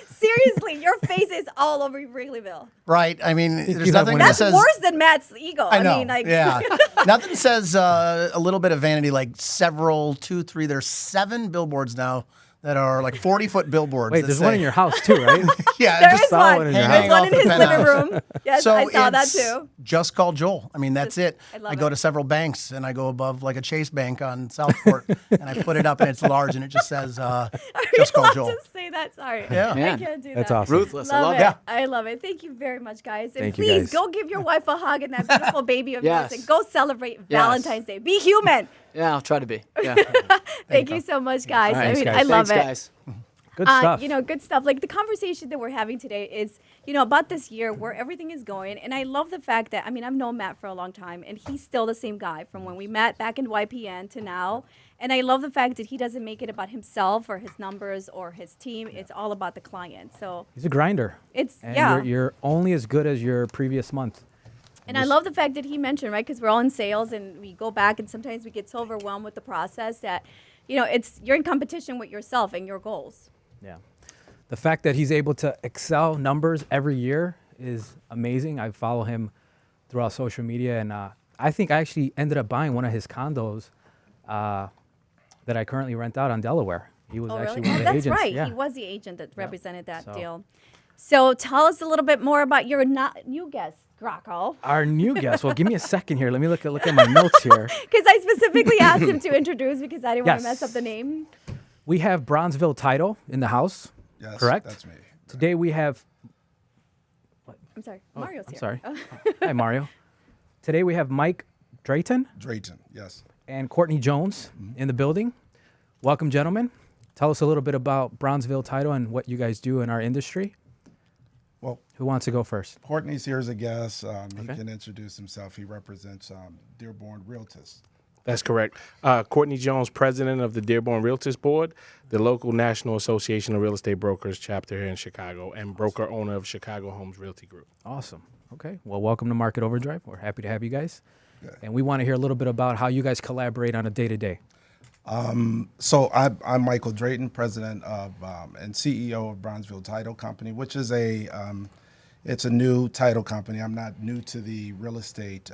Seriously, your face is all over Wrigleyville. Right. I mean, there's you have nothing one that That's says... worse than Matt's ego. I know. mean, like, yeah. Nothing says a little bit of vanity like 2, 3. There's 7 billboards now that are like 40-foot billboards. Wait, that there's say, one in your house too, right? Yeah, There just is saw one. one in your There's hanging one off in the his living penthouse. room. Yes, So I saw that it's too. Just call Joel. I mean, that's it. I love I go it. to several banks, and I go above like a Chase Bank on Southport, and I put it up, and it's large, and it just says, Are just you call allowed Joel. to say that? Sorry. Yeah. I Man, can't do That's that. awesome. Ruthless. I Love love it. it. Yeah. I love it. Thank you very much, guys. And Thank you, please guys. go give your wife a hug and that beautiful baby of yours Yes. and go celebrate Valentine's Day. Be human. Yeah, I'll try to be. Yeah. Thank you so much, guys. All right, I mean, guys. I love Thanks, it. guys. Good stuff. You know, good stuff. Like the conversation that we're having today is, you know, about this year where everything is going. And I love the fact that, I mean, I've known Matt for a long time and he's still the same guy from when we met back in YPN to now. And I love the fact that he doesn't make it about himself or his numbers or his team. It's all about the client. So He's a grinder. it's, And yeah. you're only as good as your previous month. And I love the fact that he mentioned, right, because we're all in sales and we go back and sometimes we get so overwhelmed with the process that, you know, it's you're in competition with yourself and your goals. Yeah. The fact that he's able to excel numbers every year is amazing. I follow him throughout social media, and I think I actually ended up buying one of his condos that I currently rent out on Delaware. He was Oh, actually really? one of the That's agents. right. Yeah. He was the agent that represented that So- deal. So tell us a little bit more about your new guest, Graco. Our new guest. Well, give me a second here. Let me look at my notes here. Because I specifically asked him to introduce because I didn't want to Yes. mess up the name. We have Bronzeville Title in the house. Yes, Correct? that's me. Today we have. I'm sorry. Mario's here. Sorry. Hi, Mario. Today we have Mike Drayton Drayton, yes. and Courtney Jones in the building. Welcome, gentlemen. Tell us a little bit about Bronzeville Title and what you guys do in our industry. Well, Who wants to go first? Courtney's here as a guest. He can introduce himself. He represents Dearborn Realtors. That's correct. Courtney Jones, president of the Dearborn Realtors Board, the local National Association of Real Estate Brokers chapter here in Chicago, and broker owner of Chicago Homes Realty Group. Awesome. Okay. Well, welcome to Market Overdrive. We're happy to have you guys. And we want to hear a little bit about how you guys collaborate on a day-to-day. So I'm Michael Drayton, president of and CEO of Bronzeville Title Company, which is it's a new title company. I'm not new to the real estate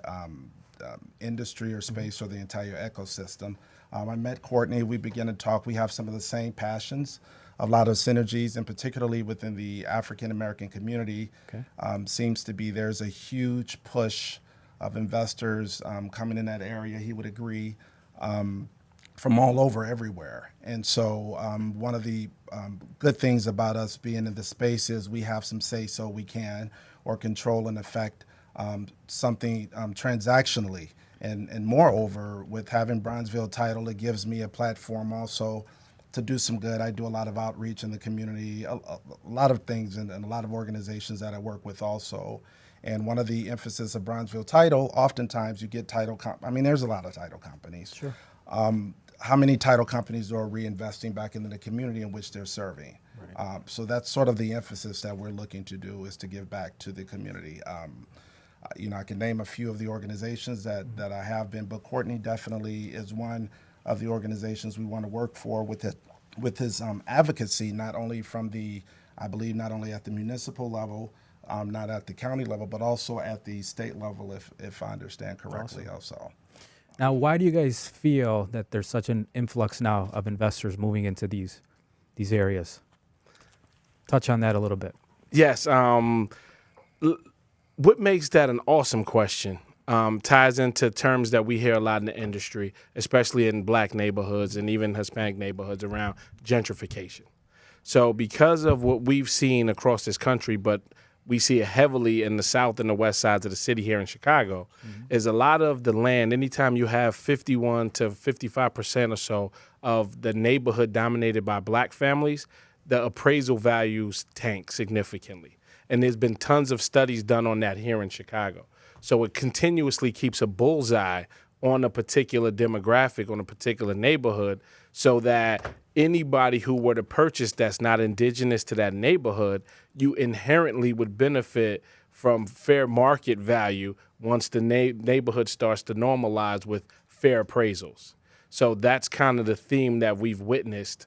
industry or space or the entire ecosystem. I met Courtney. We began to talk. We have some of the same passions, a lot of synergies, and particularly within the African American community. Okay. Seems to be there's a huge push of investors coming in that area. He would agree. From all over, everywhere. And so one of the good things about us being in the space is we have some say so we can or control and affect something transactionally. And moreover, with having Bronzeville Title, it gives me a platform also to do some good. I do a lot of outreach in the community, a lot of things and a lot of organizations that I work with also. And one of the emphasis of Bronzeville Title, oftentimes you get title, there's a lot of title companies. Sure. How many title companies are reinvesting back into the community in which they're serving? Right. So that's sort of the emphasis that we're looking to do is to give back to the community. I can name a few of the organizations that I have been, but Courtney definitely is one of the organizations we want to work for with his advocacy, not only not only at the municipal level, not at the county level, but also at the state level, if I understand correctly also. Now, why do you guys feel that there's such an influx now of investors moving into these areas? Touch on that a little bit. Yes. What makes that an awesome question ties into terms that we hear a lot in the industry, especially in black neighborhoods and even Hispanic neighborhoods around gentrification. So because of what we've seen across this country, but we see it heavily in the south and the west sides of the city here in Chicago, is a lot of the land, anytime you have 51 to 55% or so of the neighborhood dominated by black families, the appraisal values tank significantly. And there's been tons of studies done on that here in Chicago. So it continuously keeps a bullseye on a particular demographic, on a particular neighborhood, so that anybody who were to purchase that's not indigenous to that neighborhood, you inherently would benefit from fair market value once the neighborhood starts to normalize with fair appraisals. So that's kind of the theme that we've witnessed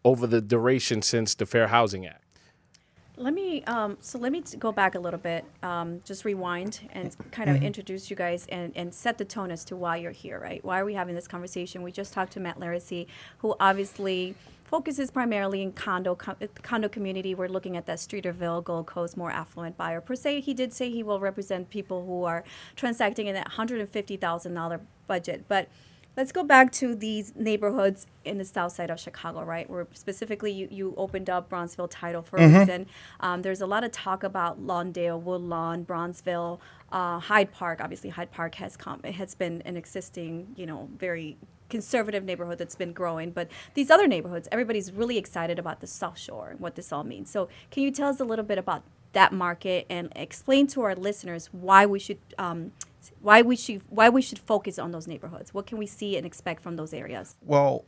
over the duration since the Fair Housing Act. Go back a little bit, just rewind and kind of introduce you guys and set the tone as to why you're here, right? Why are we having this conversation? We just talked to Matt Laricy, who obviously focuses primarily in condo community. We're looking at that Streeterville, Gold Coast, more affluent buyer. Per se, he did say he will represent people who are transacting in that $150,000 budget, but let's go back to these neighborhoods in the south side of Chicago, right? Where specifically you opened up Bronzeville title for a reason. There's a lot of talk about Lawndale, Woodlawn, Bronzeville, Hyde Park. Obviously, Hyde Park has been an existing, very conservative neighborhood that's been growing. But these other neighborhoods, everybody's really excited about the South Shore and what this all means. So can you tell us a little bit about that market and explain to our listeners why we should focus on those neighborhoods? What can we see and expect from those areas? Well,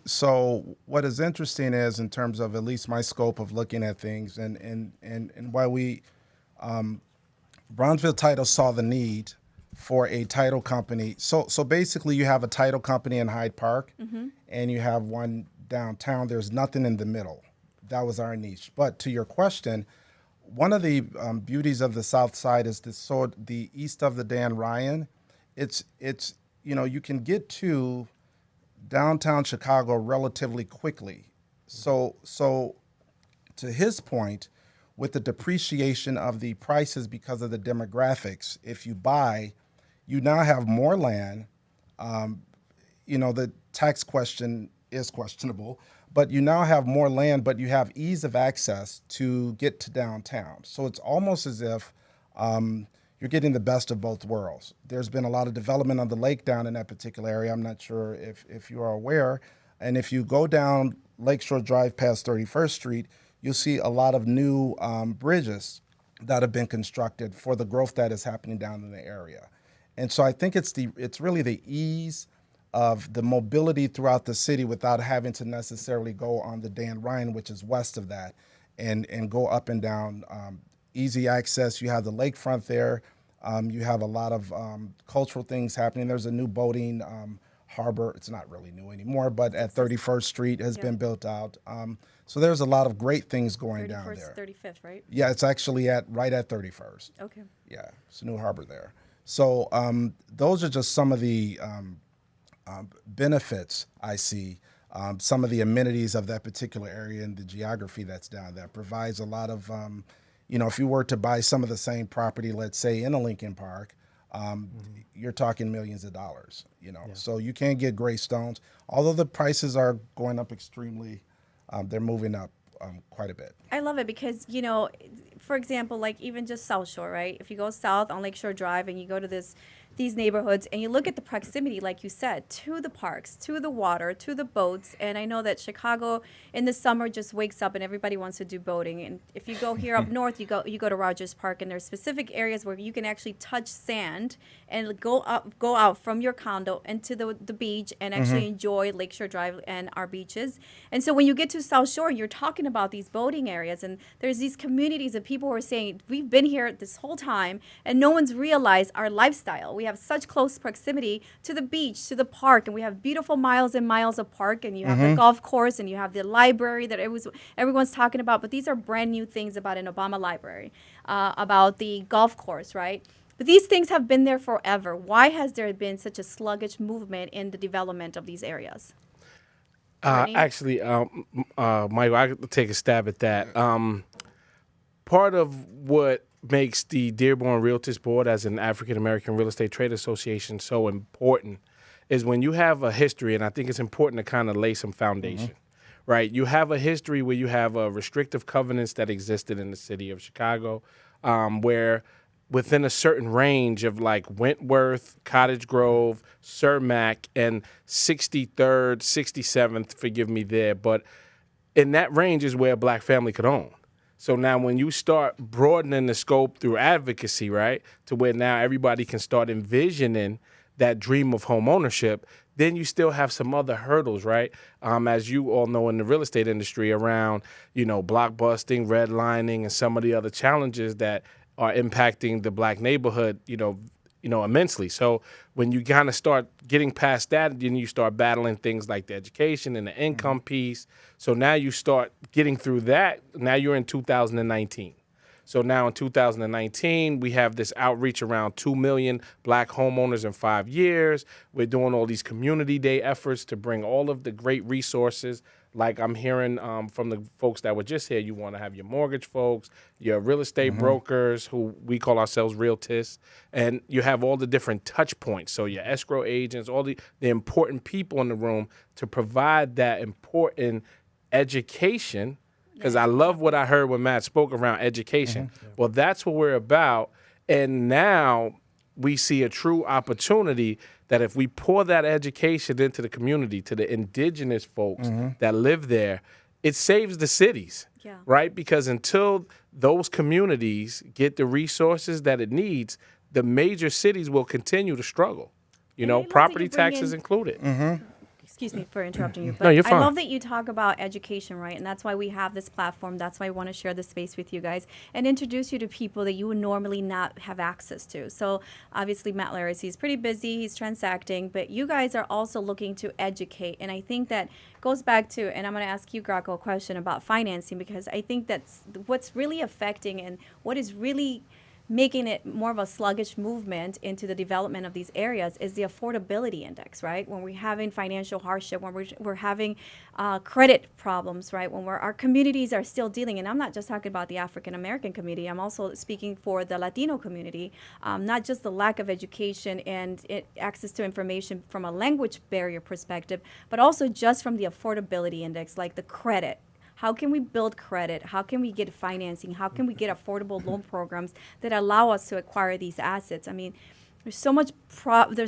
so what is interesting is in terms of at least my scope of looking at things and why we, Bronzeville Title saw the need for a title company. So basically you have a title company in Hyde Park and you have one downtown. There's nothing in the middle. That was our niche. But to your question, one of the beauties of the South Side is the east of the Dan Ryan. It's you can get to downtown Chicago relatively quickly. So to his point, with the depreciation of the prices because of the demographics, if you buy, you now have more land. The tax question is questionable. But you now have more land, but you have ease of access to get to downtown. So it's almost as if you're getting the best of both worlds. There's been a lot of development on the lake down in that particular area. I'm not sure if you are aware. And if you go down Lakeshore Drive past 31st Street, you'll see a lot of new bridges that have been constructed for the growth that is happening down in the area. And so I think it's really the ease of the mobility throughout the city without having to necessarily go on the Dan Ryan, which is west of that, and go up and down. Easy access. You have the lakefront there. You have a lot of cultural things happening. There's a new boating harbor. It's not really new anymore, but at 31st Street has been built out. So there's a lot of great things going down there. 35th, right? Yeah, it's actually right at 31st. Okay. Yeah, it's a new harbor there. So those are just some of the benefits I see, some of the amenities of that particular area and the geography that's down there provides a lot of, if you were to buy some of the same property, let's say in a Lincoln Park, you're talking millions of dollars, So you can't get gray stones. Although the prices are going up extremely, they're moving up quite a bit. I love it because, for example, like even just South Shore, right? If you go south on Lakeshore Drive and you go to these neighborhoods and you look at the proximity, like you said, to the parks, to the water, to the boats. And I know that Chicago in the summer just wakes up and everybody wants to do boating. And if you go here up north, you go to Rogers Park, and there's specific areas where you can actually touch sand and go out from your condo into the beach and actually enjoy Lakeshore Drive and our beaches. And so when you get to South Shore, you're talking about these boating areas, and there's these communities of people who are saying, we've been here this whole time and no one's realized our lifestyle. We have such close proximity to the beach, to the park, and we have beautiful miles and miles of park, and you have the golf course, and you have the library that everyone's talking about. But these are brand new things about an Obama library, about the golf course, right? But these things have been there forever. Why has there been such a sluggish movement in the development of these areas? Actually, Michael, I could take a stab at that. Part of what makes the Dearborn Realtors Board as an African-American Real Estate Trade Association so important is when you have a history, and I think it's important to kind of lay some foundation, right? You have a history where you have restrictive covenants that existed in the city of Chicago, where within a certain range of like Wentworth, Cottage Grove, Cermak, and 63rd, 67th, forgive me there, but in that range is where a black family could own. So now when you start broadening the scope through advocacy, right, to where now everybody can start envisioning that dream of home ownership, then you still have some other hurdles, right? As you all know in the real estate industry around, blockbusting, redlining, and some of the other challenges that are impacting the black neighborhood, immensely. So when you kind of start getting past that, then you start battling things like the education and the income piece. So now you start getting through that. Now you're in 2019. So now in 2019, we have this outreach around 2 million black homeowners in 5 years. We're doing all these community day efforts to bring all of the great resources. Like I'm hearing from the folks that were just here, you want to have your mortgage folks, your real estate brokers, who we call ourselves realtists, and you have all the different touch points. So your escrow agents, all the important people in the room to provide that important education. Because I love what I heard when Matt spoke around education. Well, that's what we're about. And now we see a true opportunity that if we pour that education into the community, to the indigenous folks that live there, it saves the cities, right? Because until those communities get the resources that it needs, the major cities will continue to struggle, property taxes included. Excuse me for interrupting you, but No, you're fine. I love that you talk about education, right? And that's why we have this platform. That's why I want to share this space with you guys and introduce you to people that you would normally not have access to. So obviously Matt Laricy is pretty busy. He's transacting, but you guys are also looking to educate. And I think that goes back to, and I'm going to ask you, Graco, a question about financing, because I think that's what's really affecting and what is really making it more of a sluggish movement into the development of these areas is the affordability index, right? When we're having financial hardship, when we're having credit problems, right? When our communities are still dealing, and I'm not just talking about the African American community, I'm also speaking for the Latino community, not just the lack of education and access to information from a language barrier perspective, but also just from the affordability index, like the credit. How can we build credit? How can we get financing? How can we get affordable loan programs that allow us to acquire these assets? I mean, there's so much product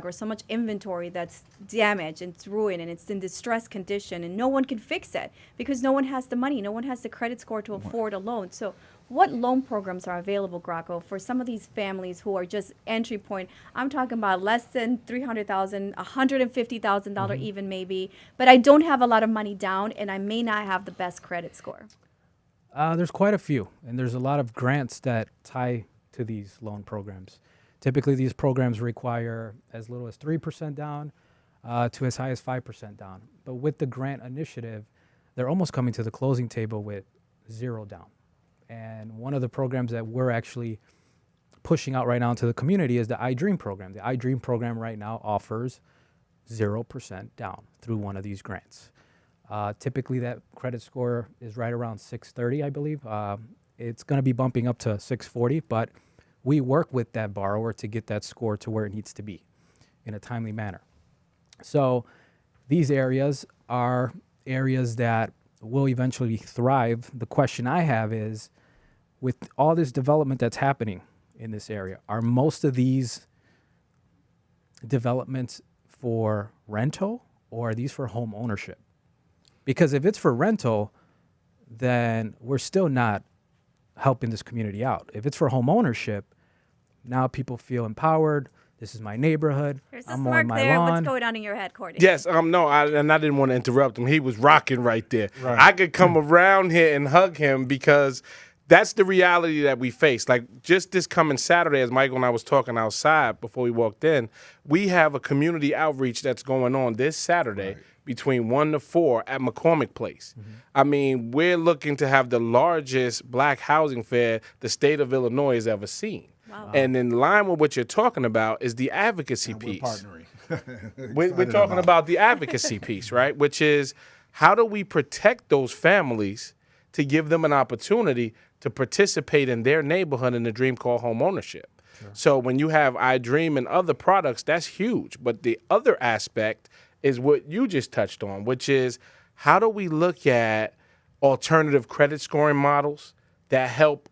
or so much inventory that's damaged and it's ruined and it's in distressed condition and no one can fix it because no one has the money, no one has the credit score to afford a loan. So what loan programs are available, Graco, for some of these families who are just entry point? I'm talking about less than $300,000, $150,000 even maybe, but I don't have a lot of money down and I may not have the best credit score. There's quite a few, and there's a lot of grants that tie to these loan programs. Typically, these programs require as little as 3% down to as high as 5% down. But with the grant initiative, they're almost coming to the closing table with 0 down. And one of the programs that we're actually pushing out right now into the community is the iDream program. The iDream program right now offers 0% down through one of these grants. Typically, that credit score is right around 630, I believe. It's going to be bumping up to 640, but we work with that borrower to get that score to where it needs to be in a timely manner. So these areas are areas that will eventually thrive. The question I have is, with all this development that's happening in this area, are most of these developments for rental or are these for home ownership? Because if it's for rental, then we're still not helping this community out. If it's for home ownership, now people feel empowered. This is my neighborhood. There's a I'm smirk on my there. lawn. What's going on in your head, Courtney? Yes, no, I didn't want to interrupt him. He was rocking right there. Right. I could come around here and hug him because that's the reality that we face. Like just this coming Saturday, as Michael and I was talking outside before we walked in, we have a community outreach that's going on this Saturday between 1 to 4 at McCormick Place. I mean, we're looking to have the largest black housing fair the state of Illinois has ever seen. Wow. And in line with what you're talking about is the advocacy piece. We're partnering. We're talking about the advocacy piece, right? Which is how do we protect those families to give them an opportunity to participate in their neighborhood in the dream called home ownership. Sure. So when you have iDream and other products, that's huge. But the other aspect is what you just touched on, which is how do we look at alternative credit scoring models that help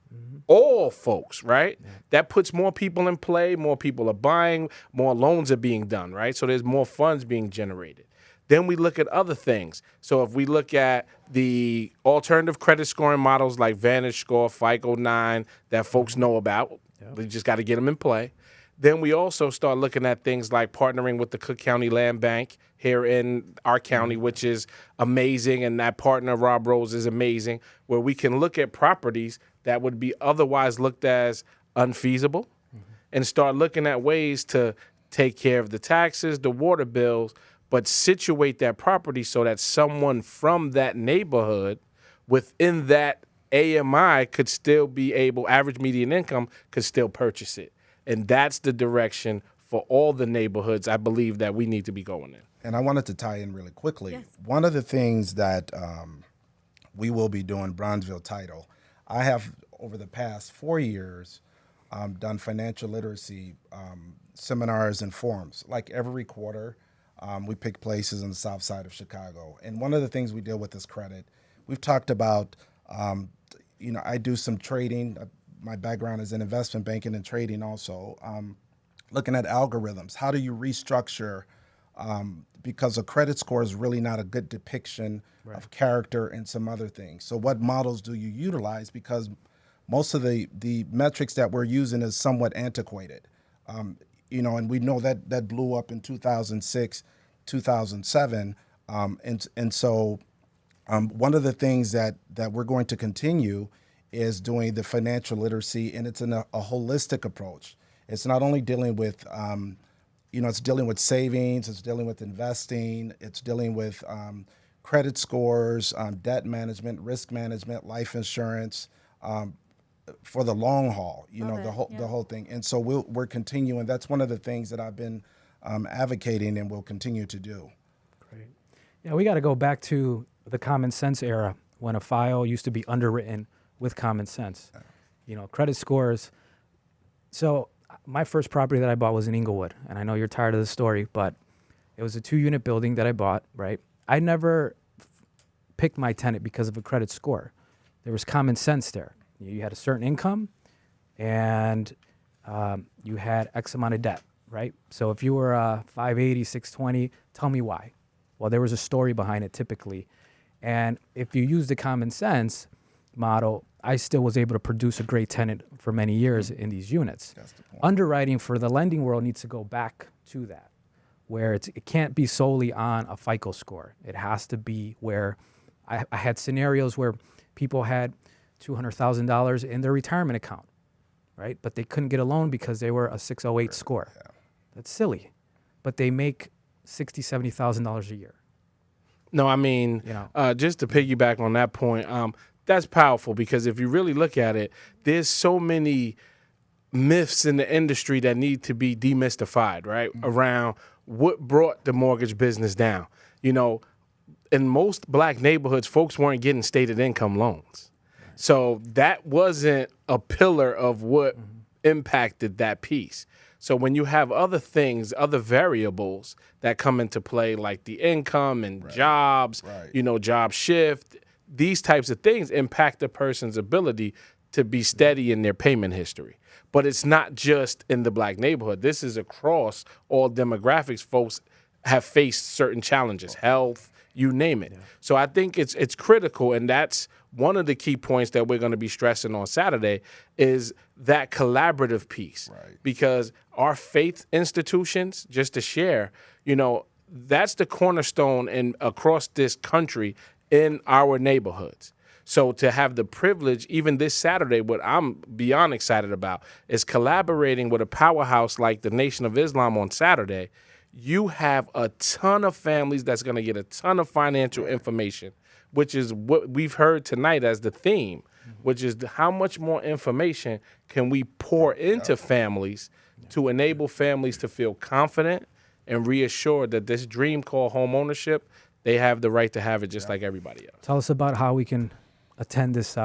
all folks, right? Yeah. That puts more people in play, more people are buying, more loans are being done, right? So there's more funds being generated. Then we look at other things. So if we look at the alternative credit scoring models like Vantage Score, FICO 9 that folks know about, we just got to get them in play. Then we also start looking at things like partnering with the Cook County Land Bank here in our county, which is amazing, and that partner, Rob Rose, is amazing, where we can look at properties that would be otherwise looked as unfeasible, and start looking at ways to take care of the taxes, the water bills, but situate that property so that someone from that neighborhood within that AMI could still be able, average median income could still purchase it. And that's the direction for all the neighborhoods I believe that we need to be going in. And I wanted to tie in really quickly. Yes. One of the things that we will be doing, Bronzeville Title, I have over the past 4 years done financial literacy seminars and forums. Like every quarter, we pick places on the south side of Chicago. And one of the things we deal with is credit. We've talked about, I do some trading. My background is in investment banking and trading also. Looking at algorithms. How do you restructure? Because a credit score is really not a good depiction of character and some other things. So what models do you utilize? Because most of the metrics that we're using is somewhat antiquated. And we know that blew up in 2006, 2007. And so one of the things that we're going to continue is doing the financial literacy, and it's in a holistic approach. It's not only dealing with, it's dealing with savings, it's dealing with investing, it's dealing with credit scores, debt management, risk management, life insurance, for the long haul, the whole thing. And so we're continuing. That's one of the things that I've been advocating and will continue to do. Great. Yeah, we got to go back to the common sense era when a file used to be underwritten with common sense. Credit scores. So my first property that I bought was in Inglewood, and I know you're tired of the story, but it was a 2-unit building that I bought, right? I never picked my tenant because of a credit score. There was common sense there. You had a certain income, and you had X amount of debt, right? So if you were 580, 620, tell me why. Well, there was a story behind it typically. And if you use the common sense model, I still was able to produce a great tenant for many years in these units. That's the point. Underwriting for the lending world needs to go back to that, where it can't be solely on a FICO score. It has to be where I had scenarios where people had $200,000 in their retirement account, right? But they couldn't get a loan because they were a 608 score. Yeah. That's silly. But they make $60,000, $70,000 a year. No, I mean, just to piggyback on that point, that's powerful because if you really look at it, there's so many myths in the industry that need to be demystified, right? Mm-hmm. Around what brought the mortgage business down. In most black neighborhoods, folks weren't getting stated income loans. Right. So that wasn't a pillar of what impacted that piece. So when you have other things, other variables that come into play, like the income and jobs, job shift, these types of things impact a person's ability to be steady in their payment history. But it's not just in the black neighborhood. This is across all demographics. Folks have faced certain challenges, health, you name it. Yeah. So I think it's critical, and that's one of the key points that we're going to be stressing on Saturday is that collaborative piece. Right. Because our faith institutions, just to share, that's the cornerstone across this country in our neighborhoods. So to have the privilege, even this Saturday, what I'm beyond excited about is collaborating with a powerhouse like the Nation of Islam on Saturday. You have a ton of families that's going to get a ton of financial information, which is what we've heard tonight as the theme, which is how much more information can we pour into families to enable families to feel confident and reassured that this dream called home ownership, they have the right to have it just like everybody else. Tell us about how we can attend this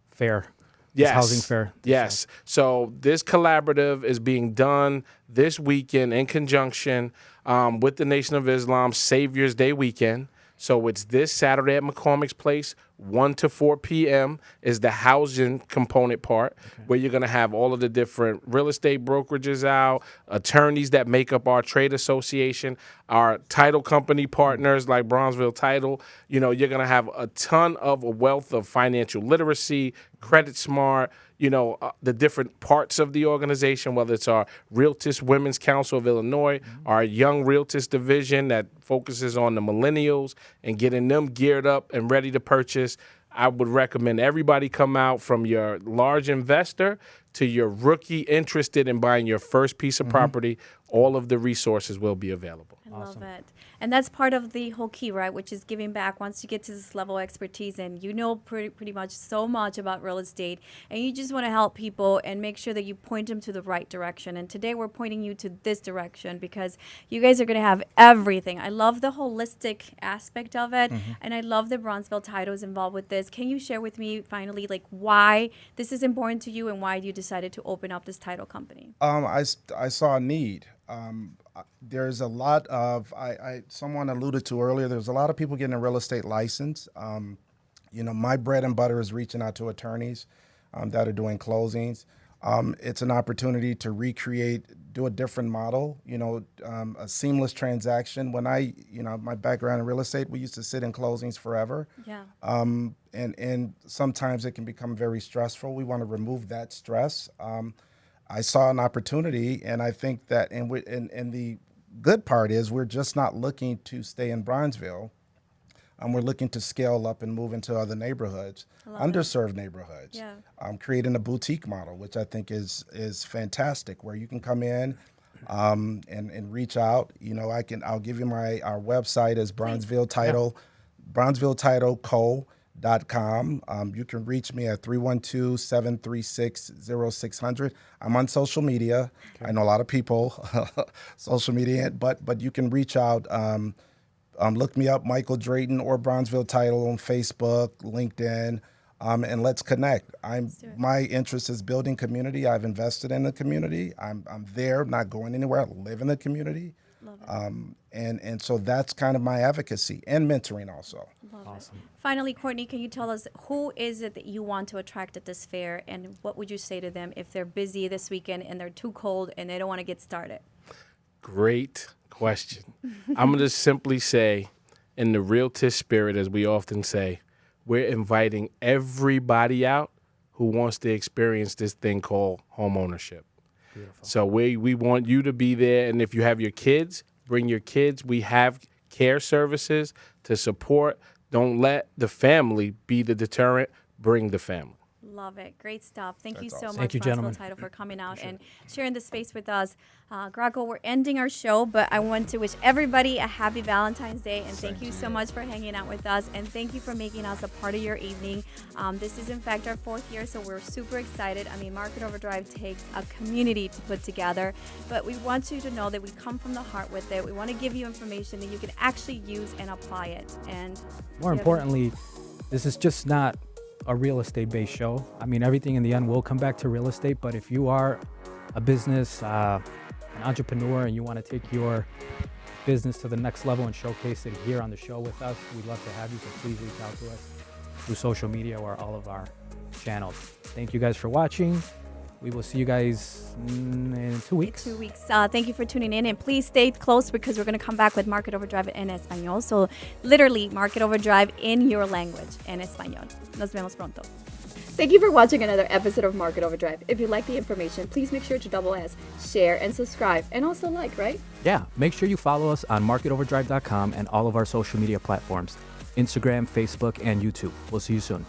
fair. Yes. Housing fair. Yes. So this collaborative is being done this weekend in conjunction with the Nation of Islam Savior's Day weekend. So it's this Saturday at McCormick's Place, 1 to 4 p.m. is the housing component part, where you're going to have all of the different real estate brokerages out, attorneys that make up our trade association, our title company partners like Bronzeville Title. You're going to have a ton of a wealth of financial literacy, credit smart, the different parts of the organization, whether it's our Realtist Women's Council of Illinois, our Young Realtist Division that focuses on the millennials and getting them geared up and ready to purchase, I would recommend everybody come out, from your large investor to your rookie interested in buying your first piece of property. All of the resources will be available. I love it. And that's part of the whole key, right? Which is giving back once you get to this level of expertise and you know pretty much so much about real estate and you just want to help people and make sure that you point them to the right direction. And today we're pointing you to this direction because you guys are going to have everything. I love the holistic aspect of it. And I love the Bronzeville title is involved with this. Can you share with me finally like why this is important to you and why you decided to open up this title company? I saw a need. There's a lot of, someone alluded to earlier, there's a lot of people getting a real estate license. My bread and butter is reaching out to attorneys that are doing closings. It's an opportunity to do a different model, a seamless transaction. When my background in real estate, we used to sit in closings forever. Yeah. And sometimes it can become very stressful. We want to remove that stress. I saw an opportunity, and I think that, and the good part is we're just not looking to stay in Bronzeville. We're looking to scale up and move into other neighborhoods, underserved neighborhoods. Yeah. Creating a boutique model, which I think is fantastic, where you can come in and reach out. I'll give you our website is Bronzeville Title, BronzevilleTitleCo.com. You can reach me at 312-736-0600. I'm on social media. Okay. I know a lot of people, social media, but you can reach out. Look me up, Michael Drayton or Bronzeville Title on Facebook, LinkedIn, and let's connect. My interest is building community. I've invested in the community. I'm there, not going anywhere. I live in the community. Love it. And so that's kind of my advocacy and mentoring also. Awesome. Finally, Courtney, can you tell us who is it that you want to attract at this fair, and what would you say to them if they're busy this weekend and they're too cold and they don't want to get started? Great question. I'm going to simply say, in the realtor spirit, as we often say, we're inviting everybody out who wants to experience this thing called home ownership. Beautiful. So we want you to be there, and if you have your kids, bring your kids. We have care services to support. Don't let the family be the deterrent. Bring the family. Love it. Great stuff. Thank you so Awesome. much, Thank you, gentlemen. Title, for coming out and sharing the space with us. Graco, we're ending our show, but I want to wish everybody a happy Valentine's Day, and thank you so much for hanging out with us, and thank you for making us a part of your evening. This is, in fact, our 4th year, so we're super excited. I mean, Market Overdrive takes a community to put together, but we want you to know that we come from the heart with it. We want to give you information that you can actually use and apply it. And more importantly, this is just not a real estate based show. I mean, everything in the end will come back to real estate, but if you are a business, an entrepreneur, and you want to take your business to the next level and showcase it here on the show with us, we'd love to have you, so please reach out to us through social media or all of our channels. Thank you guys for watching. We will see you guys in 2 weeks. Thank you for tuning in, and please stay close because we're going to come back with Market Overdrive en español. So literally Market Overdrive in your language, en español. Nos vemos pronto. Thank you for watching another episode of Market Overdrive. If you like the information, please make sure to double S, share, and subscribe, and also like, right? Yeah, make sure you follow us on marketoverdrive.com and all of our social media platforms, Instagram, Facebook, and YouTube. We'll see you soon.